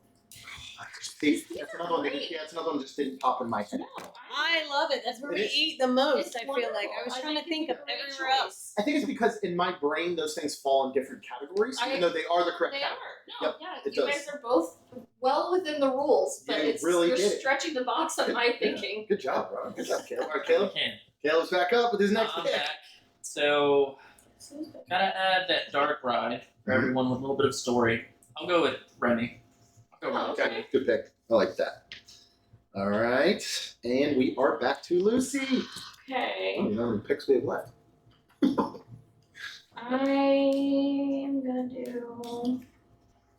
Speaker 1: See, that's another one. That's another one that just didn't pop in my head.
Speaker 5: No,
Speaker 4: I love it. That's where
Speaker 1: It
Speaker 4: we
Speaker 1: is.
Speaker 4: eat the most.
Speaker 5: It's
Speaker 4: I feel like I
Speaker 5: wonderful.
Speaker 4: was trying to think of
Speaker 5: it's a great
Speaker 4: everywhere
Speaker 5: choice.
Speaker 4: else.
Speaker 1: I think it's because in my brain those things fall in different categories, even though they are the correct
Speaker 5: They
Speaker 1: category.
Speaker 5: are. No,
Speaker 1: Yep,
Speaker 5: yeah.
Speaker 1: it
Speaker 5: You
Speaker 1: does.
Speaker 5: guys are both well within the rules, but
Speaker 1: You
Speaker 5: it's
Speaker 1: really
Speaker 5: you're
Speaker 1: did it.
Speaker 5: stretching the box on my thinking.
Speaker 1: Good job, Rhonda. Good job, Caleb. All right, Caleb.
Speaker 6: Can.
Speaker 1: Caleb's back up with his next
Speaker 6: I'm
Speaker 1: pick.
Speaker 6: back. So, gotta add that dark ride for everyone with a little bit of story. I'll go with Remy. I'll go with
Speaker 5: Oh,
Speaker 1: Okay, good pick. I like that. All right, and we are back to Lucy.
Speaker 5: Okay.
Speaker 1: Oh, you know how many picks we have left?
Speaker 5: I am gonna do.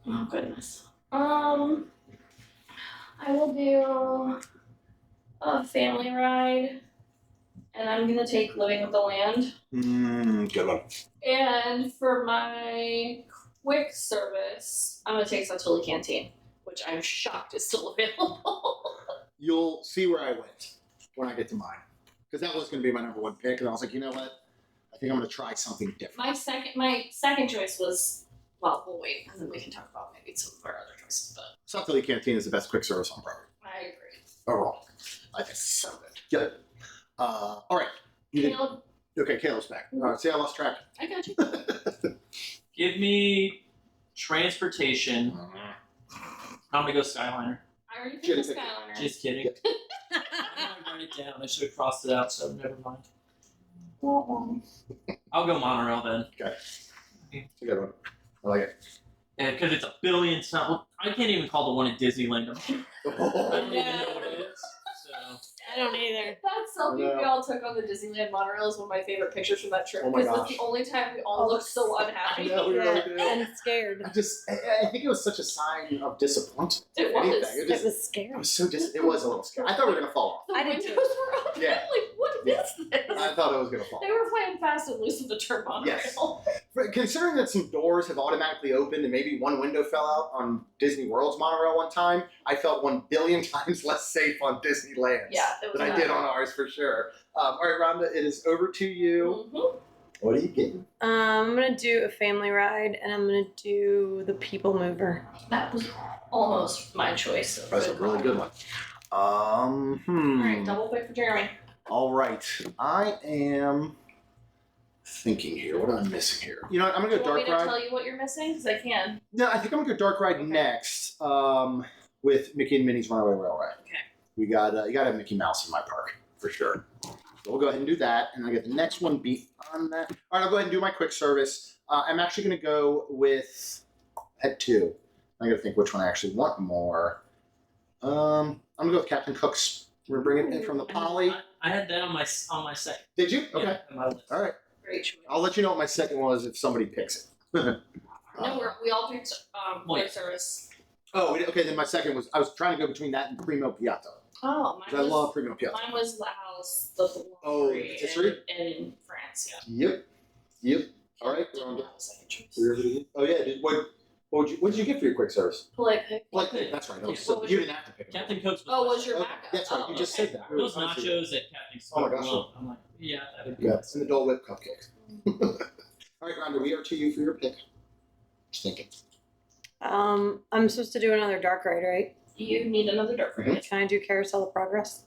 Speaker 5: Oh goodness. I will do a family ride, and I'm gonna take Living with the Land.
Speaker 1: Good one.
Speaker 5: And for my quick service, I'm gonna take Satuli Canteen, which I'm shocked is still available.
Speaker 1: You'll see where I went when I get to mine, because that was going to be my number 1 pick, and I was like, you know what? I think I'm going to try something different.
Speaker 5: my second choice was, well, we'll wait, and then we can talk about maybe some of our other choices. But
Speaker 1: South Philly Canteen is the best quick service on property.
Speaker 5: I agree.
Speaker 1: Overall, I think it's so good. Get it. All right. You did-
Speaker 5: Caleb,
Speaker 1: Okay, Caleb's back. All right, see, I lost track.
Speaker 5: I got you.
Speaker 6: Give me transportation. I'm gonna go Skyliner.
Speaker 5: I already
Speaker 1: Shitty
Speaker 5: picked the
Speaker 1: pick.
Speaker 5: Skyliner.
Speaker 6: Just kidding. I didn't write it down. I should have crossed it out, so never mind. I'll go monorail then.
Speaker 1: It's a good one. I like it.
Speaker 6: And because it's a billion something. I can't even call the one at Disneyland. I don't even know what it is. So.
Speaker 4: I don't either.
Speaker 5: That selfie
Speaker 1: I know.
Speaker 5: we all took on the Disneyland monorail is one of my favorite pictures from that trip.
Speaker 1: Oh my
Speaker 5: Because
Speaker 1: gosh.
Speaker 5: it's the only time we all looked so unhappy.
Speaker 1: I know, we really do.
Speaker 4: And scared.
Speaker 1: I think it was such a sign of disappointment.
Speaker 5: It
Speaker 1: if
Speaker 5: was.
Speaker 1: anything.
Speaker 4: It was
Speaker 1: It
Speaker 4: scary.
Speaker 1: was so it was a little scary. I thought we were gonna fall
Speaker 5: The
Speaker 4: I did
Speaker 5: windows
Speaker 4: too.
Speaker 5: were open.
Speaker 1: Yeah.
Speaker 5: Like, what
Speaker 1: Yeah.
Speaker 5: is this?
Speaker 1: off. I thought it was gonna fall
Speaker 5: They were playing fast and loose with the turn monorail.
Speaker 1: Yes. But considering that some doors have automatically opened and maybe one window fell out on Disney World's monorail one time, I felt 1 billion times less safe on Disneyland's
Speaker 5: Yeah, it was
Speaker 1: than I did on ours for sure. All right, Rhonda, it is over to you.
Speaker 5: Mm-hmm.
Speaker 1: What are you getting?
Speaker 4: I'm gonna do a family ride, and I'm gonna do the People Mover.
Speaker 5: That was almost my choice. Of
Speaker 1: That's a really good one.
Speaker 5: Alright, double pick for Jeremy.
Speaker 1: All right, I am thinking here. What am I missing here? You know what? I'm gonna
Speaker 5: Do
Speaker 1: go
Speaker 5: you want
Speaker 1: Dark
Speaker 5: me to
Speaker 1: Ride.
Speaker 5: tell you what you're missing? Because I can.
Speaker 1: No, I think I'm gonna go Dark Ride next. With Mickey and Minnie's Runaway Railway.
Speaker 5: Okay.
Speaker 1: We got you gotta have Mickey Mouse in my park for sure. So we'll go ahead and do that, and I get the next one beat on that. All right, I'll go ahead and do my quick service. I'm actually gonna go with Head 2. I gotta think which one I actually want more. I'm gonna go with Captain Cook's. We're gonna bring it in from the Poly.
Speaker 6: I had that on my second.
Speaker 1: Did you? Okay.
Speaker 6: Yeah, on my list.
Speaker 1: All right.
Speaker 5: Great choice.
Speaker 1: I'll let you know what my second was if somebody picks it.
Speaker 5: No, we all picked
Speaker 6: Wait.
Speaker 5: quick service.
Speaker 1: Okay. Then my second was I was trying to go between that and Primo Piatto.
Speaker 5: Oh,
Speaker 1: 'Cause I love Primo Piatto.
Speaker 5: mine was La House, the
Speaker 1: Oh,
Speaker 5: Boulangerie
Speaker 1: patisserie?
Speaker 5: in France, yeah.
Speaker 1: Yep. All right.
Speaker 5: Didn't
Speaker 1: Rhonda.
Speaker 5: have a second choice.
Speaker 1: Oh yeah. What did you get for your quick service?
Speaker 5: Polite pick.
Speaker 1: Like that's right.
Speaker 6: Yeah,
Speaker 1: So
Speaker 5: what was
Speaker 1: you
Speaker 5: your-
Speaker 1: didn't have to pick it.
Speaker 6: Captain Cook's was
Speaker 5: Oh,
Speaker 6: my
Speaker 5: was your
Speaker 1: Okay,
Speaker 5: backup?
Speaker 1: that's right.
Speaker 5: Oh,
Speaker 1: You just
Speaker 5: okay.
Speaker 1: said that.
Speaker 6: Those nachos at Captain Cook's.
Speaker 1: Oh my gosh.
Speaker 6: alone. I'm like, yeah, that would be
Speaker 1: Yeah, and the Dole Whip cupcake. All right, Rhonda, we are to you for your pick. Just thinking.
Speaker 4: I'm supposed to do another dark ride, right?
Speaker 5: You need another dark ride.
Speaker 4: Can I do Carousel of Progress?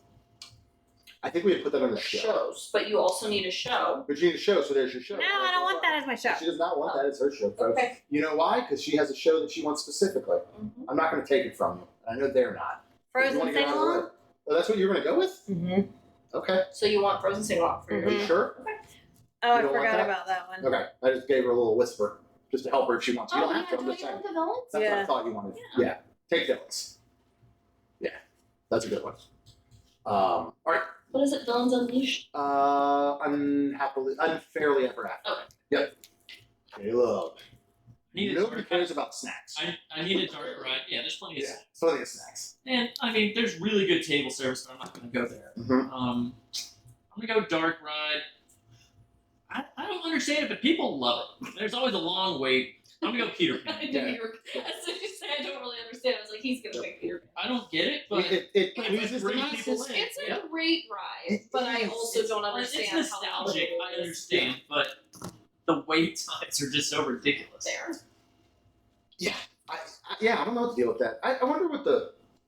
Speaker 1: I think we had put that on the show.
Speaker 5: Shows, but you also need a show.
Speaker 1: But you need a show, so there's your show.
Speaker 4: No, I don't want that as my show.
Speaker 1: She does not want that as her show, folks.
Speaker 5: Okay.
Speaker 1: You know why? Because she has a show that she wants specifically.
Speaker 5: Mm-hmm.
Speaker 1: I'm not going to take it from you. I know they're not. You
Speaker 4: Frozen
Speaker 1: wanna get
Speaker 4: Sing
Speaker 1: out of the way?
Speaker 4: Along?
Speaker 1: Oh, that's what you're going to go with?
Speaker 4: Mm-hmm.
Speaker 1: Okay.
Speaker 5: So you want Frozen Sing Along for
Speaker 1: Are
Speaker 5: your
Speaker 1: you sure?
Speaker 4: Oh,
Speaker 1: You
Speaker 4: I
Speaker 1: don't want
Speaker 4: forgot
Speaker 1: that?
Speaker 4: about that one.
Speaker 1: Okay. I just gave her a little whisper just to help her if she wants. You don't have to. I'm
Speaker 5: don't
Speaker 1: just
Speaker 5: you
Speaker 1: saying.
Speaker 5: want the villains?
Speaker 1: That's what I
Speaker 4: Yeah.
Speaker 1: thought you wanted.
Speaker 5: Yeah.
Speaker 1: Yeah. Take villains. Yeah. That's a good one. All right.
Speaker 5: What is it? Villains Unleashed?
Speaker 1: Unfairly ever after.
Speaker 5: Okay.
Speaker 1: Yep. Caleb.
Speaker 6: Need a
Speaker 1: Nobody
Speaker 6: dark
Speaker 1: cares about snacks.
Speaker 6: I need a dark ride. Yeah, there's plenty of
Speaker 1: Yeah.
Speaker 6: snacks.
Speaker 1: Plenty of snacks.
Speaker 6: And I mean, there's really good table service, but I'm not going to go there.
Speaker 1: Mm-hmm.
Speaker 6: I'm going to go dark ride. I don't understand it, but people love it. There's always a long wait. I'm going to go Peter
Speaker 5: I
Speaker 6: Pan.
Speaker 5: knew you were. As soon as you say I don't really understand, I was like, he's gonna pick Peter Pan.
Speaker 6: I don't get it, but
Speaker 1: It
Speaker 6: but
Speaker 1: pleases the
Speaker 6: brings
Speaker 1: masses.
Speaker 6: people in.
Speaker 5: It's a
Speaker 6: Yeah.
Speaker 5: great ride,
Speaker 1: It
Speaker 5: but I
Speaker 1: is.
Speaker 5: also don't
Speaker 6: It's
Speaker 5: understand how
Speaker 6: nostalgic.
Speaker 5: long
Speaker 6: I
Speaker 5: it is.
Speaker 6: understand, but the wait times are just so ridiculous.
Speaker 5: There.
Speaker 1: I don't know what to deal with that. I wonder what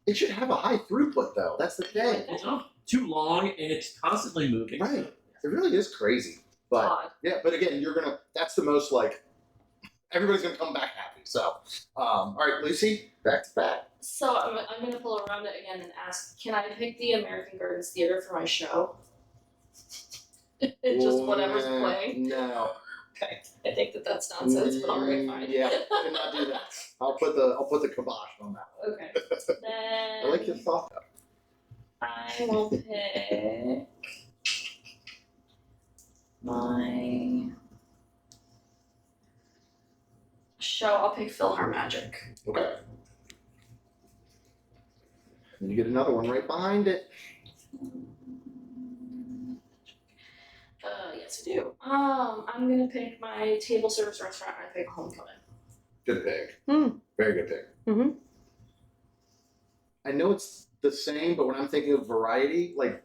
Speaker 1: it should have a high throughput though. That's the thing.
Speaker 6: It's not too long, and it's constantly moving.
Speaker 1: Right. It really is crazy. But
Speaker 5: Odd.
Speaker 1: yeah, but again, that's the most like everybody's gonna come back happy. So all right, Lucy, back to back.
Speaker 5: So I'm gonna pull around it again and ask, can I pick the American Gardens Theater for my show? It's just whatever's playing.
Speaker 1: No.
Speaker 5: Okay. I think that's nonsense, but alright, fine.
Speaker 1: Yeah, cannot do that. I'll put the kibosh on that.
Speaker 5: Okay. Then
Speaker 1: I like your thought though.
Speaker 5: I will pick my show. I'll pick PhilharMagic.
Speaker 1: Okay. And you get another one right behind it.
Speaker 5: Yes, I do. I'm gonna pick my table service restaurant. And I pick Homecoming.
Speaker 1: Good pick.
Speaker 4: Hmm.
Speaker 1: Very good pick.
Speaker 4: Mhm.
Speaker 1: I know it's the same, but when I'm thinking of variety, like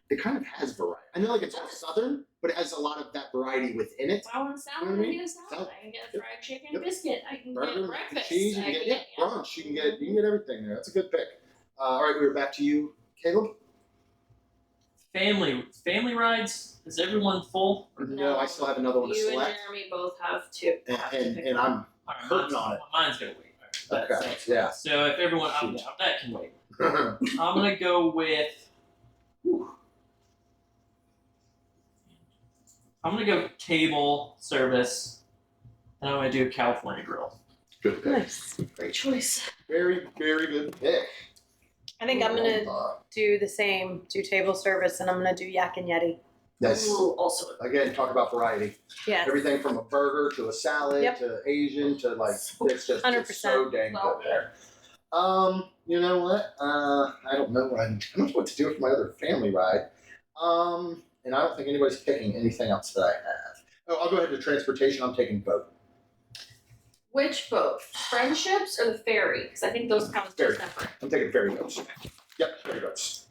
Speaker 1: it kind of has variety. I know like it's all southern, but it has a lot of that variety within it.
Speaker 5: If I want a salad, I can get a salad. I can get a fried chicken
Speaker 1: Yep.
Speaker 5: biscuit. I can
Speaker 1: Burger,
Speaker 5: get
Speaker 1: mac and
Speaker 5: breakfast.
Speaker 1: cheese, you
Speaker 5: I
Speaker 1: can
Speaker 5: can
Speaker 1: get brunch, you can get everything there. That's a good pick. All right, we're back to you, Caleb.
Speaker 6: family rides. Is everyone full?
Speaker 1: No, I still have another one to
Speaker 5: You
Speaker 1: select.
Speaker 5: and Jeremy both have two.
Speaker 1: And I'm
Speaker 6: All right,
Speaker 1: hurting on it.
Speaker 6: Mine's gonna wait. All right,
Speaker 1: Okay, yeah.
Speaker 6: So if everyone,
Speaker 1: Shoot.
Speaker 6: that can wait. I'm gonna go with. I'm gonna go table service, and I'm gonna do California Grill.
Speaker 1: Good pick.
Speaker 4: Nice.
Speaker 5: Great choice.
Speaker 1: Very, very good pick.
Speaker 4: I think I'm gonna do the same. Do table service, and I'm gonna do Yak and Yeti.
Speaker 1: Nice.
Speaker 5: Ooh, also.
Speaker 1: Again, talk about variety.
Speaker 4: Yes.
Speaker 1: Everything from a burger to a salad
Speaker 4: Yep.
Speaker 1: to Asian to like it's just
Speaker 4: 100%.
Speaker 1: it's so dang good there. You know what? I don't know I don't know what to do with my other family ride. And I don't think anybody's picking anything else that I have. Oh, I'll go ahead to transportation. I'm taking boat.
Speaker 5: Which boat? Friendships or the ferry? Because I think those count as
Speaker 1: Ferry.
Speaker 5: two separate.
Speaker 1: I'm taking ferry boats. Yep, ferry boats.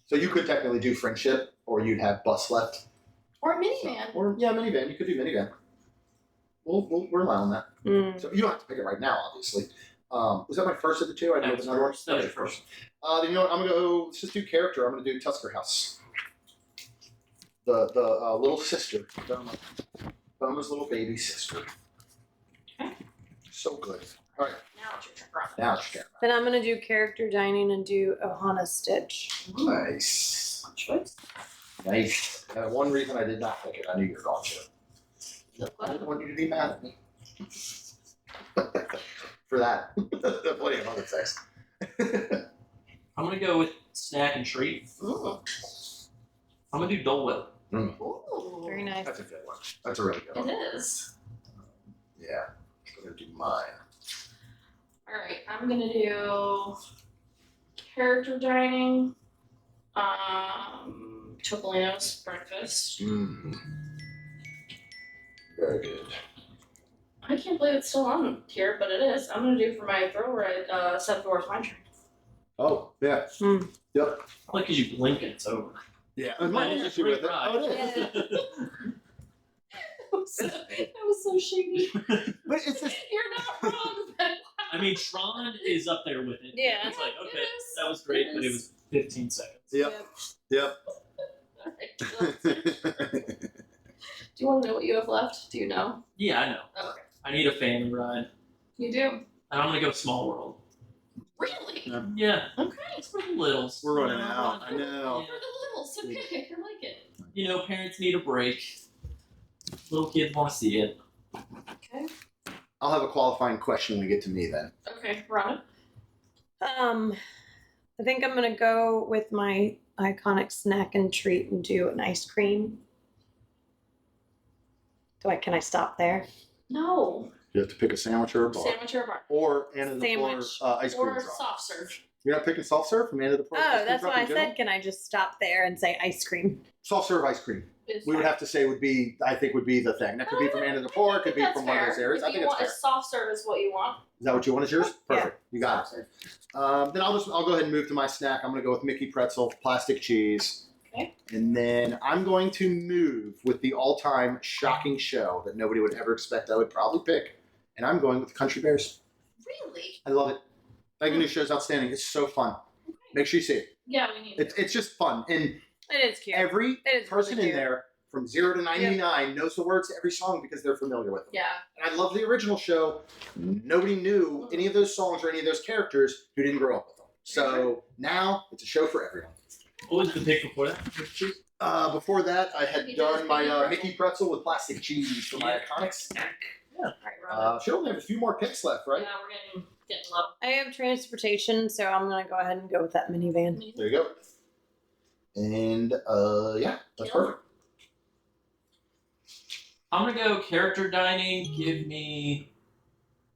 Speaker 1: So you could technically do friendship, or you'd have bus left.
Speaker 5: Or a minivan.
Speaker 1: Or yeah, minivan. You could do minivan. We're allowing that.
Speaker 4: Mm.
Speaker 1: So you don't have to pick it right now, obviously. Was that my first of the two? I know
Speaker 6: That was
Speaker 1: another one.
Speaker 6: first. That was first.
Speaker 1: Then you know what? I'm gonna go. Let's just do character. I'm gonna do Tusker House. The little sister, Boma's little baby sister.
Speaker 5: Okay.
Speaker 1: So good. All right,
Speaker 5: Now it's your turn, Robin.
Speaker 1: now it's your
Speaker 4: Then I'm gonna do character dining and do Ohana Stitch.
Speaker 1: turn. Nice,
Speaker 5: Good choice.
Speaker 1: nice. One reason I did not pick it, I knew you were going to. I didn't want you to be mad at me. For that, plenty of other things.
Speaker 6: I'm gonna go with snack and treat.
Speaker 5: Ooh.
Speaker 6: I'm gonna do Dole Whip.
Speaker 5: Ooh.
Speaker 4: Very nice.
Speaker 1: That's a good one. That's a really good one.
Speaker 5: It is.
Speaker 1: Yeah, I'm gonna do mine.
Speaker 5: Alright, I'm gonna do character dining. Topolino's breakfast.
Speaker 1: Very good.
Speaker 5: I can't believe it's still on here, but it is. I'm gonna do for my thrill ride, Seven Dwarfs Mine Train.
Speaker 1: Oh yeah.
Speaker 4: Mm.
Speaker 1: Yep.
Speaker 6: Like, cause you blink and it's over.
Speaker 1: Yeah.
Speaker 6: But
Speaker 1: Mine
Speaker 6: it's
Speaker 1: is
Speaker 6: a
Speaker 1: actually with
Speaker 6: great
Speaker 1: it.
Speaker 6: ride.
Speaker 1: Oh, it is.
Speaker 5: That was so shady.
Speaker 1: But it's just
Speaker 5: You're not wrong, but
Speaker 6: I mean, Tron is up there with it.
Speaker 4: Yeah.
Speaker 6: It's like,
Speaker 5: It
Speaker 6: okay,
Speaker 5: is.
Speaker 6: that was great,
Speaker 5: It
Speaker 6: but it
Speaker 5: is.
Speaker 6: was 15 seconds.
Speaker 1: Yep. Yep.
Speaker 5: Alright. Do you want to know what you have left? Do you know?
Speaker 6: Yeah, I know.
Speaker 5: Oh, okay.
Speaker 6: I need a family ride.
Speaker 5: You do?
Speaker 6: And I'm gonna go Small World.
Speaker 5: Really?
Speaker 1: Yeah.
Speaker 6: Yeah,
Speaker 5: Okay.
Speaker 6: it's for the littles.
Speaker 1: We're running out. I
Speaker 5: For
Speaker 1: know.
Speaker 5: the littles, okay, I like it.
Speaker 6: You know, parents need a break. Little kids want to see it.
Speaker 5: Okay.
Speaker 1: I'll have a qualifying question when we get to me then.
Speaker 5: Okay, Rhonda.
Speaker 4: I think I'm gonna go with my iconic snack and treat and do an ice cream. Can I stop there?
Speaker 5: No.
Speaker 1: You have to pick a sandwich or a bar.
Speaker 5: Sandwich or a bar.
Speaker 1: Or Anna the Floor
Speaker 4: Sandwich.
Speaker 1: ice cream
Speaker 5: Or
Speaker 1: drop.
Speaker 5: soft serve.
Speaker 1: You're not picking soft serve from Anna the Floor? ice
Speaker 4: Oh,
Speaker 1: cream
Speaker 4: that's
Speaker 1: drop
Speaker 4: why I
Speaker 1: in general?
Speaker 4: said, can I just stop there and say ice cream?
Speaker 1: Soft serve ice cream.
Speaker 5: Is
Speaker 1: We would
Speaker 5: fair.
Speaker 1: have to say would be the thing. That could be from Anna the Floor, it could be
Speaker 5: That's
Speaker 1: from one of those
Speaker 5: fair.
Speaker 1: areas. I
Speaker 5: If
Speaker 1: think
Speaker 5: you
Speaker 1: it's
Speaker 5: want
Speaker 1: fair.
Speaker 5: a soft serve is what you want.
Speaker 1: Is that what you want as yours?
Speaker 4: Yeah.
Speaker 1: Perfect. You got
Speaker 5: Soft
Speaker 1: it.
Speaker 5: serve.
Speaker 1: Then I'll go ahead and move to my snack. I'm gonna go with Mickey pretzel, plastic cheese.
Speaker 5: Okay.
Speaker 1: And then I'm going to move with the all-time shocking show that nobody would ever expect I would probably pick. And I'm going with Country Bears.
Speaker 5: Really?
Speaker 1: I love it. I think the new show's outstanding. It's so fun. Make sure you see it.
Speaker 5: Yeah, we need
Speaker 1: It's just fun. And
Speaker 4: It is cute.
Speaker 1: every
Speaker 4: It is
Speaker 1: person
Speaker 4: really
Speaker 1: in
Speaker 4: cute.
Speaker 1: there from 0 to 99 knows the words to every song because they're familiar with them.
Speaker 5: Yeah.
Speaker 1: And I love the original show. Nobody knew any of those songs or any of those characters who didn't grow up with them. So now it's a show for everyone.
Speaker 6: What was the pick before that?
Speaker 1: Before that, I had
Speaker 5: You did
Speaker 1: done
Speaker 5: this
Speaker 1: my
Speaker 5: Mickey pretzel.
Speaker 1: Mickey pretzel with plastic cheese for my iconic snack.
Speaker 5: Alright, Rhonda.
Speaker 1: Should only have a few more picks left, right?
Speaker 5: Yeah, we're getting low.
Speaker 4: I have transportation, so I'm gonna go ahead and go with that minivan.
Speaker 1: There you go. And yeah, that's perfect.
Speaker 6: I'm gonna go character dining. Give me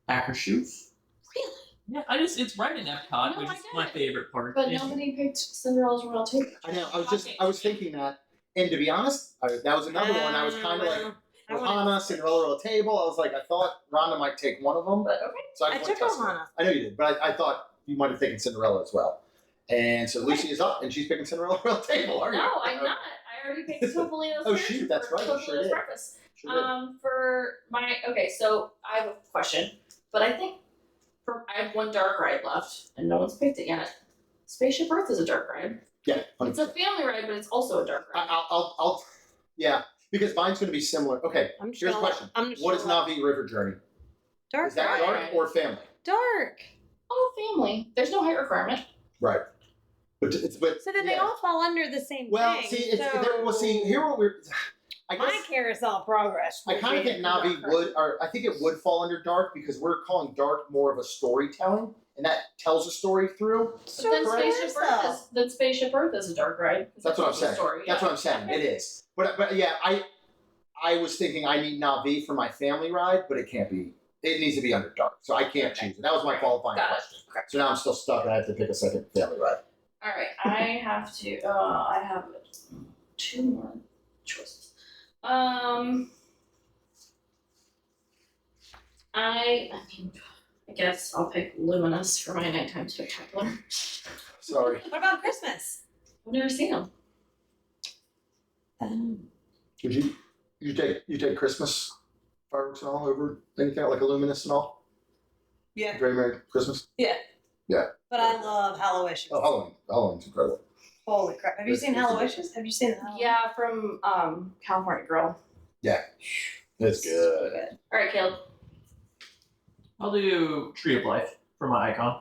Speaker 6: Packer shoes.
Speaker 5: Really?
Speaker 6: Yeah, it's right in Epcot,
Speaker 5: No,
Speaker 6: which
Speaker 5: I
Speaker 6: is
Speaker 5: get
Speaker 6: my
Speaker 5: it.
Speaker 6: favorite part.
Speaker 5: But
Speaker 6: Yeah.
Speaker 5: nobody picked Cinderella's Royal Table.
Speaker 1: I know. I was thinking that. And to be honest, that was another one. I was kind of like
Speaker 4: I wouldn't-
Speaker 1: Ohana, Cinderella Royal Table. I was like, I thought Rhonda might take one of them.
Speaker 5: But okay.
Speaker 1: So
Speaker 4: I
Speaker 1: went
Speaker 4: took
Speaker 1: Tusker.
Speaker 4: Ohana.
Speaker 1: I know you did, but I thought you might have taken Cinderella as well. And so Lucy is up, and she's picking Cinderella Royal Table, aren't you?
Speaker 5: No, I'm not. I already picked Topolino's
Speaker 1: Oh, shoot, that's right, you sure
Speaker 5: Topolino's
Speaker 1: did.
Speaker 5: breakfast.
Speaker 1: Sure did.
Speaker 5: For my so I have a question, but I think I have one dark ride left, and no one's picked it yet. Spaceship Earth is a dark ride.
Speaker 1: Yeah,
Speaker 5: It's a family ride, but it's also a dark ride.
Speaker 1: I'll yeah, because mine's going to be similar. Okay,
Speaker 4: I'm just
Speaker 1: here's a
Speaker 4: gonna
Speaker 1: question.
Speaker 4: I'm just
Speaker 1: What is
Speaker 4: gonna let-
Speaker 1: Navi River Journey?
Speaker 4: Dark
Speaker 1: Is that
Speaker 4: ride.
Speaker 1: dark or family?
Speaker 4: Dark.
Speaker 5: Oh, family. There's no height requirement.
Speaker 1: Right. But
Speaker 4: So then they
Speaker 1: yeah.
Speaker 4: all fall under the same
Speaker 1: Well,
Speaker 4: thing.
Speaker 1: see, it's,
Speaker 4: so
Speaker 1: well, see, here what we're. I
Speaker 4: my
Speaker 1: guess
Speaker 4: carousel progress.
Speaker 1: I
Speaker 4: would
Speaker 1: kind of
Speaker 4: be
Speaker 1: think
Speaker 4: dark
Speaker 1: Navi
Speaker 4: ride.
Speaker 1: would, or I think it would fall under dark because we're calling dark more of a storytelling, and that tells a story through.
Speaker 4: So
Speaker 5: Then
Speaker 1: correct.
Speaker 5: Spaceship Earth is a dark ride.
Speaker 1: That's what I'm
Speaker 5: a
Speaker 1: saying.
Speaker 5: Story,
Speaker 1: That's
Speaker 5: yeah.
Speaker 1: what I'm saying. It is. But yeah, I was thinking I need Navi for my family ride, but it can't be. It needs to be under dark, so I can't choose it. That was my qualifying
Speaker 5: Got it.
Speaker 1: question. So now I'm still stuck, and I have to pick a second family ride.
Speaker 5: All right, I have to. I have 2 more choices. I mean, I guess I'll pick Luminous for my nighttime spectacular.
Speaker 1: Sorry.
Speaker 4: What about Christmas?
Speaker 5: I've never seen them.
Speaker 1: Would you take Christmas fireworks and all over anything like Illuminous and all?
Speaker 4: Yeah.
Speaker 1: Very Merry Christmas.
Speaker 4: But I love Hallowishes.
Speaker 1: Oh, Halloween. Halloween's incredible.
Speaker 4: Holy crap! Have you seen Hallowishes? Have you seen Halloween?
Speaker 5: Yeah, from California Grill.
Speaker 1: It's good.
Speaker 5: All right, Caleb.
Speaker 6: I'll do Tree of Life for my icon.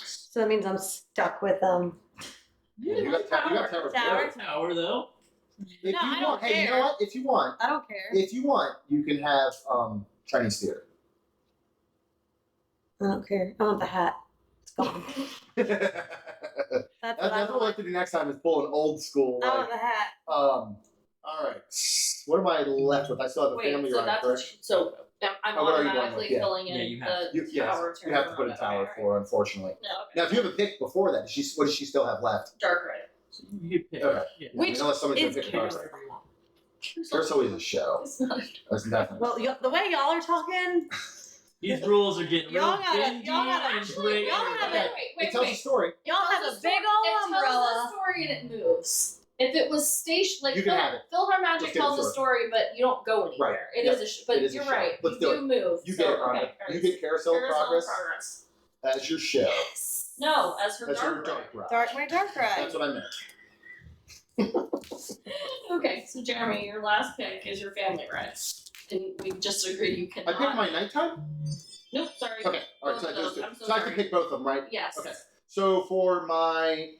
Speaker 4: So that means I'm stuck with
Speaker 1: You got Tower.
Speaker 4: Tower.
Speaker 6: Tower though.
Speaker 1: If
Speaker 4: No,
Speaker 1: you
Speaker 4: I don't
Speaker 1: want, hey, you
Speaker 4: care.
Speaker 1: know what? If you want,
Speaker 4: I don't care.
Speaker 1: you can have Chinese theater.
Speaker 4: I don't care. I want the hat. It's gone.
Speaker 1: That's
Speaker 4: That's what I
Speaker 1: what I'd like
Speaker 4: want.
Speaker 1: to do next time is pull an old school.
Speaker 4: I
Speaker 1: Like,
Speaker 4: want the hat.
Speaker 1: all right. What am I left with? I still have a
Speaker 5: Wait,
Speaker 1: family
Speaker 5: so
Speaker 1: ride,
Speaker 5: that's
Speaker 1: correct?
Speaker 5: so I'm
Speaker 1: Oh, what are you going
Speaker 5: automatically
Speaker 1: with? Yeah.
Speaker 5: filling in
Speaker 6: Yeah, you have
Speaker 5: the
Speaker 1: Yes,
Speaker 5: tower.
Speaker 1: you have to put a tower for, unfortunately.
Speaker 5: No, okay.
Speaker 1: Now, if you have a pick before that, what does she still have left?
Speaker 5: Dark ride.
Speaker 6: So you could pick.
Speaker 1: Okay.
Speaker 6: Yeah.
Speaker 4: Which
Speaker 1: Unless somebody's
Speaker 4: is
Speaker 1: gonna pick a dark
Speaker 6: Whatever
Speaker 1: ride.
Speaker 6: you want.
Speaker 1: There's always a show.
Speaker 5: It's not.
Speaker 1: That's definitely.
Speaker 4: Well, the way y'all are talking,
Speaker 6: These rules are getting
Speaker 4: Y'all
Speaker 6: real
Speaker 4: gotta-
Speaker 6: bendy
Speaker 4: y'all gotta-
Speaker 6: and gray.
Speaker 4: y'all gotta-
Speaker 1: It tells a story.
Speaker 4: y'all have a big old
Speaker 5: It tells a
Speaker 4: umbrella.
Speaker 5: story and it moves. If it was station, like
Speaker 1: You can have it.
Speaker 5: Philhar Magic
Speaker 1: Let's get
Speaker 5: tells
Speaker 1: it
Speaker 5: a story, but you don't go anywhere.
Speaker 1: Right.
Speaker 5: It
Speaker 1: Yeah.
Speaker 5: is a but
Speaker 1: It is a
Speaker 5: you're
Speaker 1: show.
Speaker 5: right.
Speaker 1: Let's
Speaker 5: you
Speaker 1: do
Speaker 5: do move.
Speaker 1: You
Speaker 5: so,
Speaker 1: get it,
Speaker 5: okay,
Speaker 1: Rhonda.
Speaker 5: all right.
Speaker 1: You get Carousel of Progress as your show.
Speaker 5: No, as her
Speaker 1: That's your
Speaker 5: dark
Speaker 1: dark ride.
Speaker 4: My dark ride.
Speaker 1: That's what I meant.
Speaker 5: Okay, so Jeremy, your last pick is your family ride. And we just agreed you
Speaker 1: I
Speaker 5: cannot.
Speaker 1: picked my nighttime?
Speaker 5: Nope, sorry.
Speaker 1: Okay. All right, so I
Speaker 5: Both of
Speaker 1: just
Speaker 5: those. I'm so
Speaker 1: so I can
Speaker 5: sorry.
Speaker 1: pick both of them, right?
Speaker 5: Yes.
Speaker 1: Okay. So for my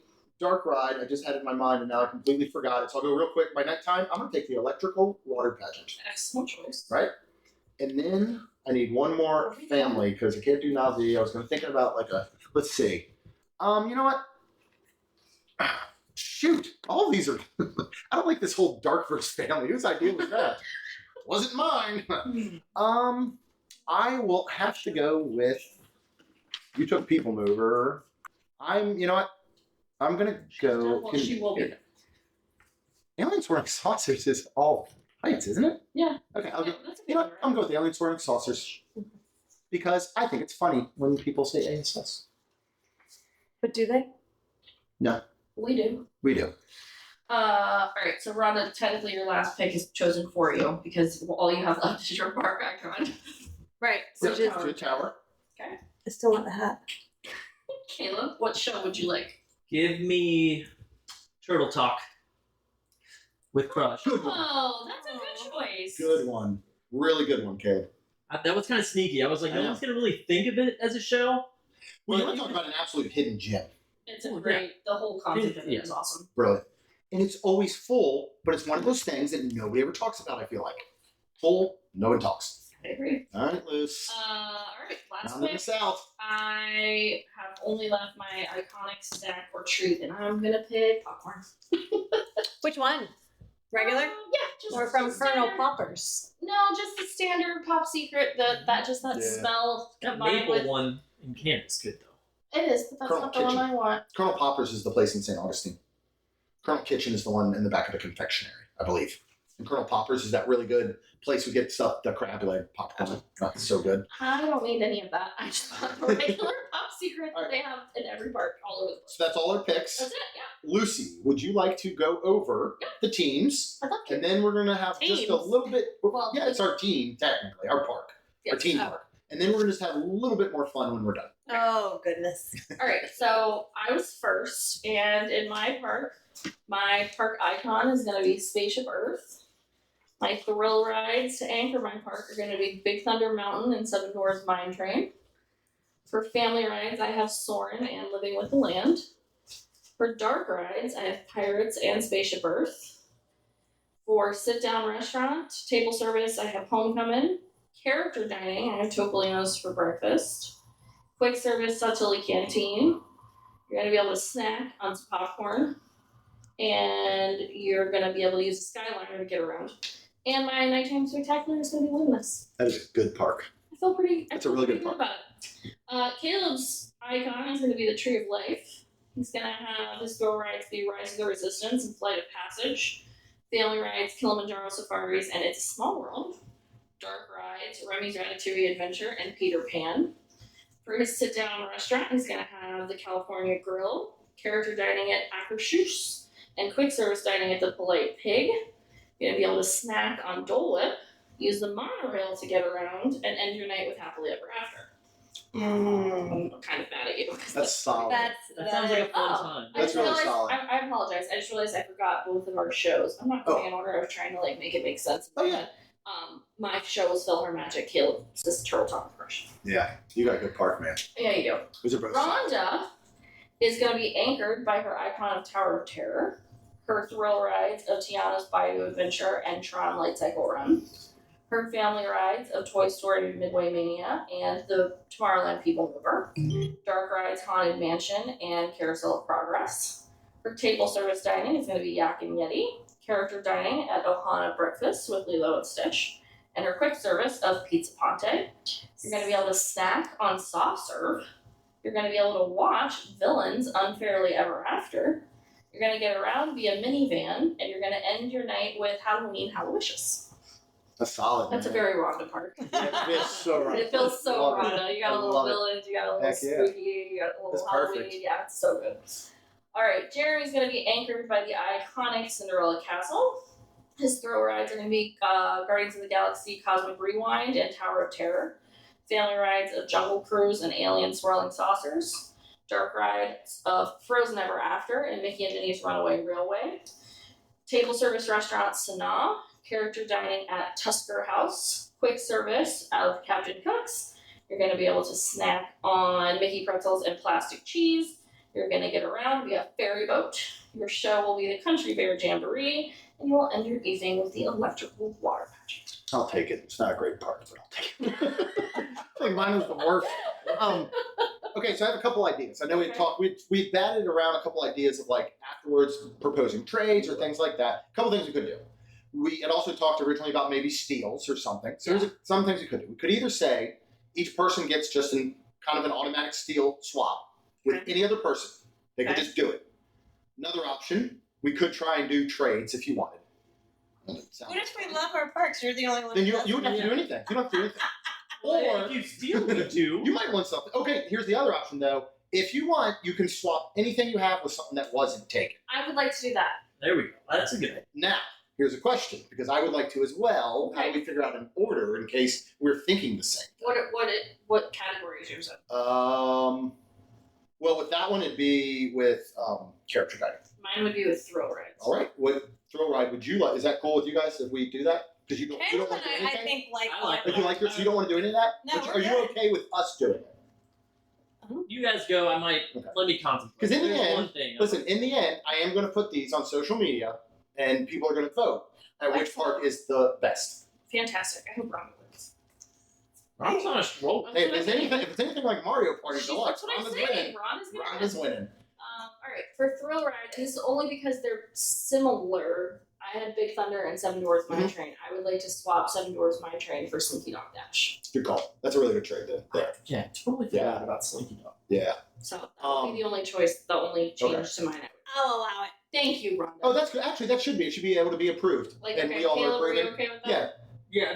Speaker 1: dark ride, I just had it in my mind and now I completely forgot it. So I'll go real quick. My nighttime, I'm gonna take the electrical water pageant.
Speaker 5: Excellent choice.
Speaker 1: Right? And then I need one more family because I can't do Navi. I was gonna thinking about like let's see. You know what? Shoot, all of these are I don't like this whole dark verse family. Whose idea was that? Wasn't mine. I will have to go with you took People Mover. You know what? I'm gonna go.
Speaker 5: Well, she will be.
Speaker 1: Aliens Wearing Saucers is all heights, isn't it?
Speaker 5: Yeah.
Speaker 1: Okay, I'll go.
Speaker 5: That's a
Speaker 1: You know
Speaker 5: good
Speaker 1: what? I'm going with the Aliens Wearing Saucers because I think it's funny when people say ASS.
Speaker 4: But do they?
Speaker 5: We do.
Speaker 1: We do.
Speaker 5: All right. So Rhonda, technically your last pick is chosen for you because all you have left is your park icon.
Speaker 4: Right.
Speaker 1: Yeah,
Speaker 4: Which is,
Speaker 1: to a tower.
Speaker 4: I still want the hat.
Speaker 5: Caleb, what show would you like?
Speaker 6: Give me Turtle Talk with Crush.
Speaker 1: Good one.
Speaker 5: Oh, that's a good choice.
Speaker 1: Good one. Really good one, Caleb.
Speaker 6: That was kind of sneaky. I was like,
Speaker 1: I
Speaker 6: no
Speaker 1: know.
Speaker 6: one's gonna really think of it as a show.
Speaker 1: Well, you
Speaker 6: But
Speaker 1: want to talk about an absolute hidden gem.
Speaker 5: It's a
Speaker 6: Oh,
Speaker 5: great. The whole concept of it
Speaker 6: Yeah.
Speaker 5: is awesome.
Speaker 1: Brilliant. And it's always full, but it's one of those things that nobody ever talks about, I feel like. Full, no one talks.
Speaker 5: I agree.
Speaker 1: All right, Luce.
Speaker 5: All right. Last
Speaker 1: Round in the
Speaker 5: pick.
Speaker 1: south.
Speaker 5: I have only left my iconic snack or treat, and I'm gonna pick popcorn.
Speaker 4: Which one? Regular?
Speaker 5: Yeah, just
Speaker 4: Or from
Speaker 5: just
Speaker 4: Colonel
Speaker 5: standard-
Speaker 4: Poppers?
Speaker 5: No, just the standard pop secret. That
Speaker 1: Yeah.
Speaker 5: smell
Speaker 6: That
Speaker 5: combined
Speaker 6: maple
Speaker 5: with
Speaker 6: one in Canada's good though.
Speaker 5: it is, but that's
Speaker 1: Colonel
Speaker 5: not the one
Speaker 1: Kitchen.
Speaker 5: I want.
Speaker 1: Colonel Poppers is the place in St. Augustine. Colonel Kitchen is the one in the back of the confectionery, I believe. And Colonel Poppers is that really good place we get stuff, the crab leg popcorn. That's so good.
Speaker 5: I don't need any of that. I just want the regular pop secret that they have in every park all over the place.
Speaker 1: So that's all our picks.
Speaker 5: That's it. Yeah,
Speaker 1: Lucy, would you like to go over the teams?
Speaker 5: I'd love to.
Speaker 1: And then we're going to have just a
Speaker 4: Teams?
Speaker 1: little bit.
Speaker 5: Well,
Speaker 1: yeah, it's our team, technically, our park. Our
Speaker 5: Yes.
Speaker 1: team
Speaker 4: Oh.
Speaker 1: park. and then we're going to just have a little bit more fun when we're done.
Speaker 4: Oh, goodness.
Speaker 5: All right, so I was first, and in my park icon is going to be Spaceship Earth. My thrill rides to anchor my park are going to be Big Thunder Mountain and Seven Dwarfs Mine Train. For family rides, I have Soarin' and Living with the Land. For dark rides, I have Pirates and Spaceship Earth. For sit-down restaurant, table service, I have Homecoming. Character dining, I have Topolino's for breakfast. Quick service, Satuli Canteen. You're going to be able to snack on some popcorn. And you're going to be able to use a Skyliner to get around. And my nighttime spectacular is going to be Luminous.
Speaker 1: That is a good park.
Speaker 5: I feel pretty
Speaker 1: That's a really good park.
Speaker 5: about it. Caleb's icon is going to be the Tree of Life. He's going to have his thrill rides be Rise of the Resistance and Flight of Passage. Family rides, Kilimanjaro Safaris, and It's a Small World. Dark rides, Remy's Ratatouille Adventure, and Peter Pan. For his sit-down restaurant, he's going to have the California Grill, character dining at Akershus, and quick service dining at the Polite Pig. You're going to be able to snack on Dole Whip, use the monorail to get around, and end your night with Happily Ever After. I'm kind of mad at you.
Speaker 1: That's solid.
Speaker 6: That sounds like a fun time.
Speaker 1: That's really solid.
Speaker 5: I apologize. I just realized I forgot both of our shows. I'm not going in order. I was trying to make it make sense.
Speaker 1: Oh, yeah.
Speaker 5: My show was Fill Her Magic. Caleb's this Turtle Talk impression.
Speaker 1: Yeah, you got a good park, man.
Speaker 5: Yeah, you do.
Speaker 1: Those are both
Speaker 5: Rhonda is going to be anchored by her icon of Tower of Terror, her thrill rides of Tiana's Bayou Adventure and Tron Light Cycle Run, her family rides of Toy Story Midway Mania and the Tomorrowland People Mover, dark rides Haunted Mansion and Carousel of Progress. Her table service dining is going to be Yak and Yeti, character dining at Ohana Breakfast with Lilo and Stitch, and her quick service of Pizza Ponte. You're going to be able to snack on soft serve. You're going to be able to watch Villains Unfairly Ever After. You're going to get around via minivan, and you're going to end your night with Halloween Hallowicious.
Speaker 1: That's solid.
Speaker 5: That's a very Rhonda park.
Speaker 1: Yeah, it feels so Rhonda.
Speaker 5: It feels so
Speaker 1: Love it.
Speaker 5: Rhonda. You got a little
Speaker 1: Love it.
Speaker 5: village, you got a little
Speaker 1: Heck yeah.
Speaker 5: spooky, you got a little
Speaker 1: That's
Speaker 5: Halloween.
Speaker 1: perfect.
Speaker 5: Yeah, it's so good. All right, Jeremy's going to be anchored by the iconic Cinderella Castle. His thrill rides are going to be Guardians of the Galaxy Cosmic Rewind and Tower of Terror. Family rides of Jungle Cruise and Alien Swirling Saucers. Dark rides of Frozen Ever After and Mickey and Minnie's Runaway Railway. Table service restaurant Sanaa. Character dining at Tusker House. Quick service of Captain Cook's. You're going to be able to snack on Mickey pretzels and plastic cheese. You're going to get around via ferry boat. Your show will be the Country Bear Jamboree, and you will end your evening with the electrical water pageant.
Speaker 1: I'll take it. It's not a great park, but I'll take it. I think mine was the worst. Okay, so I have a couple ideas. I know we batted around a couple ideas of afterwards proposing trades or things like that. A couple things we could do. We had also talked originally about maybe steals or something. So there's some things we could do. We could either say each person gets just kind of an automatic steal swap with any other person. They could just do it. Another option, we could try and do trades if you wanted.
Speaker 4: What if we love our parks? You're the only one.
Speaker 1: Then you wouldn't have to do anything. You don't have to do anything.
Speaker 6: Or if you steal, you do.
Speaker 1: You might want something. Okay, here's the other option though. If you want, you can swap anything you have with something that wasn't taken.
Speaker 5: I would like to do that.
Speaker 6: There we go. That's a good idea.
Speaker 1: Now, here's a question, because I would like to as well.
Speaker 5: Okay.
Speaker 1: How do we figure out an order in case we're thinking the same?
Speaker 5: What category is yours in?
Speaker 1: Well, with that one, it'd be with character guiding.
Speaker 5: Mine would be with thrill rides.
Speaker 1: All right. What thrill ride would you like? Is that cool with you guys if we do that? Because you don't
Speaker 4: Caleb
Speaker 1: want to do
Speaker 4: and
Speaker 1: anything?
Speaker 4: I think
Speaker 6: I like
Speaker 1: If you like this, you don't want to do any of that?
Speaker 4: No,
Speaker 1: But
Speaker 4: we're
Speaker 1: are you
Speaker 4: good.
Speaker 1: okay with us doing it?
Speaker 6: You guys go. I might let me contemplate.
Speaker 1: 'Cause in the
Speaker 6: There's
Speaker 1: end-
Speaker 6: one thing.
Speaker 1: Listen, in the end, I am going to put these on social media, and people are going to vote at which park is the best.
Speaker 5: Fantastic. I hope Rhonda wins.
Speaker 6: I'm on a roll.
Speaker 1: Hey, if it's anything like Mario Party
Speaker 5: That's
Speaker 1: Deluxe,
Speaker 5: what I'm
Speaker 1: Rhonda's
Speaker 5: saying.
Speaker 1: winning.
Speaker 5: Rhonda's
Speaker 1: Rhonda's winning.
Speaker 5: All right, for thrill ride, and this is only because they're similar. I had Big Thunder and Seven Dwarfs Mine Train. I would like to swap Seven Dwarfs Mine Train for Slinky Dog Dash.
Speaker 1: Good call. That's a really good trade there.
Speaker 6: Yeah, totally forgot about Slinky Dog.
Speaker 1: Yeah.
Speaker 5: So that would be the only choice, the only change to mine.
Speaker 4: I'll allow it.
Speaker 5: Thank you, Rhonda.
Speaker 1: Oh, that's good. Actually, that should be. It should be able to be approved. And we all
Speaker 5: Caleb,
Speaker 1: are
Speaker 5: are you
Speaker 1: approving.
Speaker 5: okay with that?
Speaker 1: Yeah.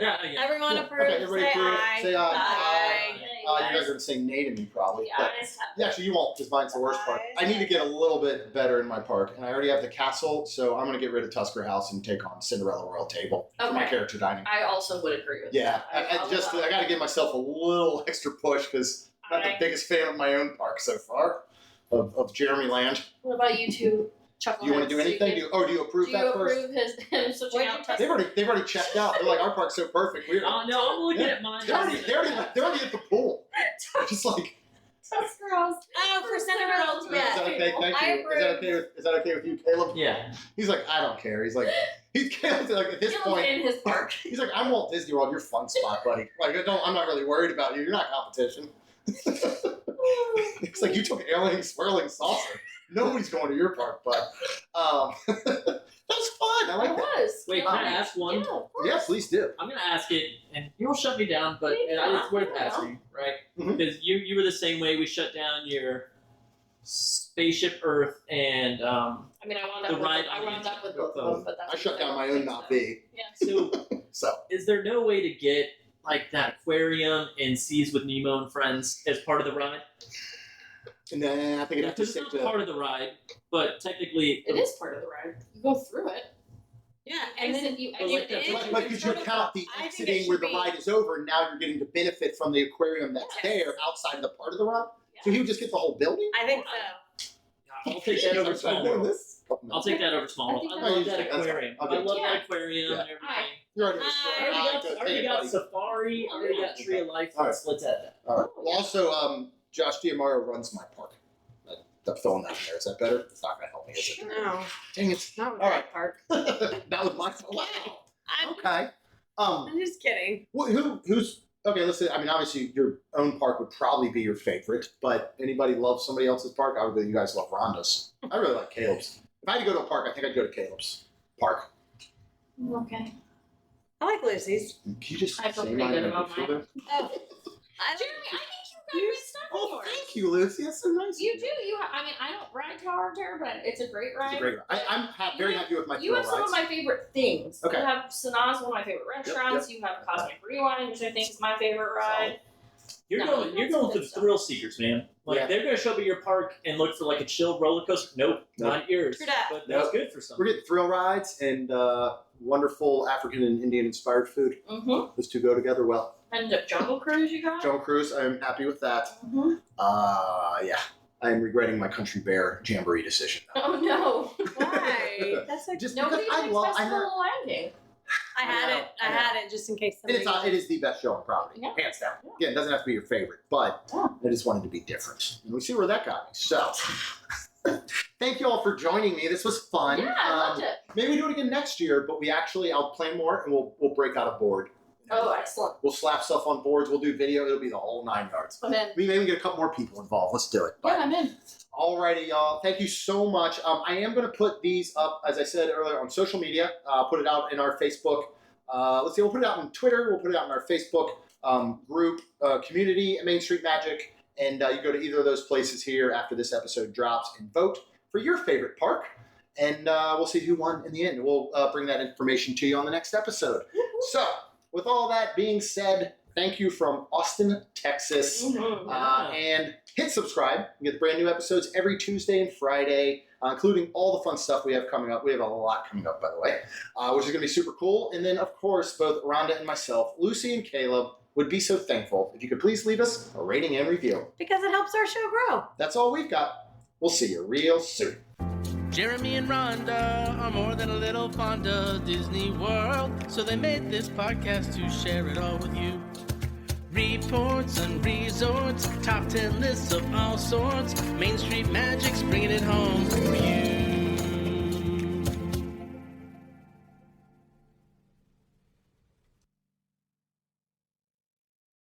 Speaker 6: Yeah,
Speaker 4: Everyone
Speaker 1: Yeah.
Speaker 4: approves.
Speaker 1: Okay, everybody
Speaker 4: Say
Speaker 1: approve.
Speaker 4: aye.
Speaker 1: Say aye.
Speaker 5: Aye.
Speaker 1: You guys are gonna say nay to me probably.
Speaker 5: Yeah,
Speaker 1: but-
Speaker 5: I just have
Speaker 1: Yeah, actually, you won't, because mine's the worst part. I need to get a little bit better in my park, and I already have the castle, so I'm gonna get rid of Tusker House and take on Cinderella Royal Table for my
Speaker 5: Okay.
Speaker 1: character dining.
Speaker 5: I also would agree with
Speaker 1: Yeah,
Speaker 5: that.
Speaker 1: I got to give myself a little extra push because I'm not the
Speaker 5: Alright.
Speaker 1: biggest fan of my own park so far, of Jeremy Land.
Speaker 5: What about you two?
Speaker 1: Do you want to do anything? Do you approve
Speaker 5: Do
Speaker 1: that
Speaker 5: you
Speaker 1: first?
Speaker 5: approve him switching out
Speaker 1: They've already checked out. They're like, our park's so perfect. We're
Speaker 6: Oh no, I'm looking at mine.
Speaker 1: they're already at the pool. Just like,
Speaker 5: Tusker House?
Speaker 4: Oh, for Cinderella's
Speaker 1: is that okay? Thank
Speaker 5: I
Speaker 1: you. Is that okay with you, Caleb?
Speaker 6: Yeah.
Speaker 1: He's like, I don't care. He's Caleb's like at this
Speaker 5: Caleb's
Speaker 1: point.
Speaker 5: in his park.
Speaker 1: He's like, I'm Walt Disney World. You're fun spot, buddy. Like, I'm not really worried about you. You're not competition. It's like you took alien swirling saucer. Nobody's going to your park, but that was fun. I like
Speaker 5: It
Speaker 1: that.
Speaker 5: was.
Speaker 6: Wait, can I ask one?
Speaker 5: Yeah, of course.
Speaker 1: Yeah, please do.
Speaker 6: I'm gonna ask it, and you'll shut me down, but it's worth asking, right?
Speaker 1: Mhm.
Speaker 6: Because you were the same way. We shut down your Spaceship Earth and
Speaker 5: I mean, I wound
Speaker 6: The
Speaker 5: up
Speaker 6: ride
Speaker 5: with, I
Speaker 6: on
Speaker 5: wound
Speaker 6: the-
Speaker 5: up with both of them, but that's
Speaker 1: I shut down my own not big.
Speaker 5: Yeah.
Speaker 6: so.
Speaker 1: So
Speaker 6: Is there no way to get like that aquarium and Seas with Nemo and Friends as part of the ride?
Speaker 1: and then I think it has to
Speaker 6: Because it's
Speaker 1: stick
Speaker 6: not
Speaker 1: to.
Speaker 6: part of the ride, but technically
Speaker 5: It is part of the ride. You go through it.
Speaker 4: Yeah,
Speaker 5: And then you
Speaker 6: But like
Speaker 5: exit.
Speaker 6: the-
Speaker 1: But could you count the
Speaker 4: I think it
Speaker 1: exiting
Speaker 4: should
Speaker 1: where the
Speaker 4: be-
Speaker 1: ride is over, and now you're getting to benefit from the aquarium that's
Speaker 5: Yes.
Speaker 1: there outside of the part of the ride? So he would just get the whole building?
Speaker 4: I think so.
Speaker 6: I'll take that over Small World.
Speaker 1: This?
Speaker 6: I'll take that over Small
Speaker 5: I
Speaker 6: World.
Speaker 5: think
Speaker 6: I
Speaker 5: that's
Speaker 6: love
Speaker 1: fine.
Speaker 6: that
Speaker 1: That's fine.
Speaker 6: aquarium.
Speaker 1: I'll
Speaker 6: I
Speaker 1: give it
Speaker 6: love
Speaker 1: to
Speaker 6: that
Speaker 1: you.
Speaker 6: aquarium
Speaker 1: Yeah.
Speaker 6: and everything.
Speaker 5: Alright.
Speaker 1: You're already
Speaker 6: I already got Safari. I already got Tree of Life.
Speaker 1: All right.
Speaker 6: Let's add that.
Speaker 1: All right. Well, also, Josh Diamaro runs my park. I'm throwing that in there. Is that better? It's not going to help me, is it?
Speaker 4: No,
Speaker 1: Dang it.
Speaker 4: not with
Speaker 1: All
Speaker 4: my
Speaker 1: right.
Speaker 4: park.
Speaker 1: That was my wow. Okay.
Speaker 4: I'm just kidding.
Speaker 1: Who's okay? Listen. I mean, obviously, your own park would probably be your favorite, but anybody love somebody else's park? I would bet you guys love Rhonda's. I really like Caleb's. If I had to go to a park, I think I'd go to Caleb's park.
Speaker 5: Okay.
Speaker 4: I like Lucy's.
Speaker 1: Can you just
Speaker 5: I feel
Speaker 1: say
Speaker 5: pretty
Speaker 1: mine
Speaker 5: good
Speaker 1: and
Speaker 5: about
Speaker 1: make me feel
Speaker 5: mine.
Speaker 1: better?
Speaker 4: Oh,
Speaker 5: Jeremy, I think you got great stuff
Speaker 1: Oh,
Speaker 5: for
Speaker 1: thank you, Lucy. That's so nice.
Speaker 5: You do. I mean, I don't ride Tower of Terror, but it's a great ride.
Speaker 1: It's a great ride. I'm very happy with my
Speaker 5: You
Speaker 1: thrill
Speaker 5: have some
Speaker 1: rides.
Speaker 5: of my favorite things.
Speaker 1: Okay.
Speaker 5: You have Sanaa's one of my favorite restaurants. You have Cosmic Rewind, which I think is my favorite ride.
Speaker 6: You're
Speaker 5: No,
Speaker 6: going.
Speaker 5: you
Speaker 6: You're
Speaker 5: got
Speaker 6: going
Speaker 5: some
Speaker 6: for the
Speaker 5: good
Speaker 6: thrill seekers, man. Like
Speaker 1: Yeah.
Speaker 6: they're going to show up at your park and look for like a chill roller coaster. Nope,
Speaker 1: Nope.
Speaker 6: not yours.
Speaker 4: True that.
Speaker 6: But that's
Speaker 1: Nope.
Speaker 6: good for some.
Speaker 1: We're getting thrill rides and wonderful African and Indian inspired food.
Speaker 5: Mm-hmm.
Speaker 1: Those two go together well.
Speaker 5: And the Jungle Cruise you got.
Speaker 1: Jungle Cruise, I'm happy with that.
Speaker 5: Mm-hmm.
Speaker 1: Yeah. I'm regretting my Country Bear Jamboree decision.
Speaker 5: Oh no.
Speaker 4: why? That's like
Speaker 1: Just
Speaker 5: Nobody
Speaker 1: because I
Speaker 5: likes
Speaker 1: love
Speaker 5: Festival Landing.
Speaker 4: I had
Speaker 1: know,
Speaker 4: it.
Speaker 1: I
Speaker 4: I
Speaker 1: know.
Speaker 4: had it just in case
Speaker 1: And
Speaker 4: somebody.
Speaker 1: it is the best show on property,
Speaker 5: Yeah.
Speaker 1: hands down. Again, it doesn't have to be your favorite, but
Speaker 5: Yeah.
Speaker 1: I just wanted to be different. And we see where that got me. So, thank you all for joining me. This was fun.
Speaker 5: Yeah, I loved it.
Speaker 1: Maybe we do it again next year, but I'll plan more and we'll break out a board.
Speaker 5: Oh, excellent.
Speaker 1: We'll slap stuff on boards. We'll do video. It'll be the whole 9 yards.
Speaker 5: I'm in.
Speaker 1: We maybe get a couple more people involved. Let's do it.
Speaker 5: Yeah, I'm in.
Speaker 1: Alrighty, y'all. Thank you so much. I am going to put these up, as I said earlier, on social media. Put it out in our Facebook. We'll put it out on Twitter. We'll put it out in our Facebook group, community at Main Street Magic. And you go to either of those places here after this episode drops and vote for your favorite park. And we'll see who won in the end. We'll bring that information to you on the next episode. So, with all that being said, thank you from Austin, Texas.
Speaker 5: Mm-hmm.
Speaker 1: And hit subscribe. You get brand new episodes every Tuesday and Friday, including all the fun stuff we have coming up. We have a lot coming up, by the way, which is going to be super cool. And then, of course, both Rhonda and myself, Lucy and Caleb, would be so thankful if you could please leave us a rating and review.
Speaker 4: Because it helps our show grow.
Speaker 1: That's all we've got. We'll see you real soon.
Speaker 2: Jeremy and Rhonda are more than a little fond of Disney World, so they made this podcast to share it all with you. Reports and resorts, top 10 lists of all sorts. Main Street Magic's bringing it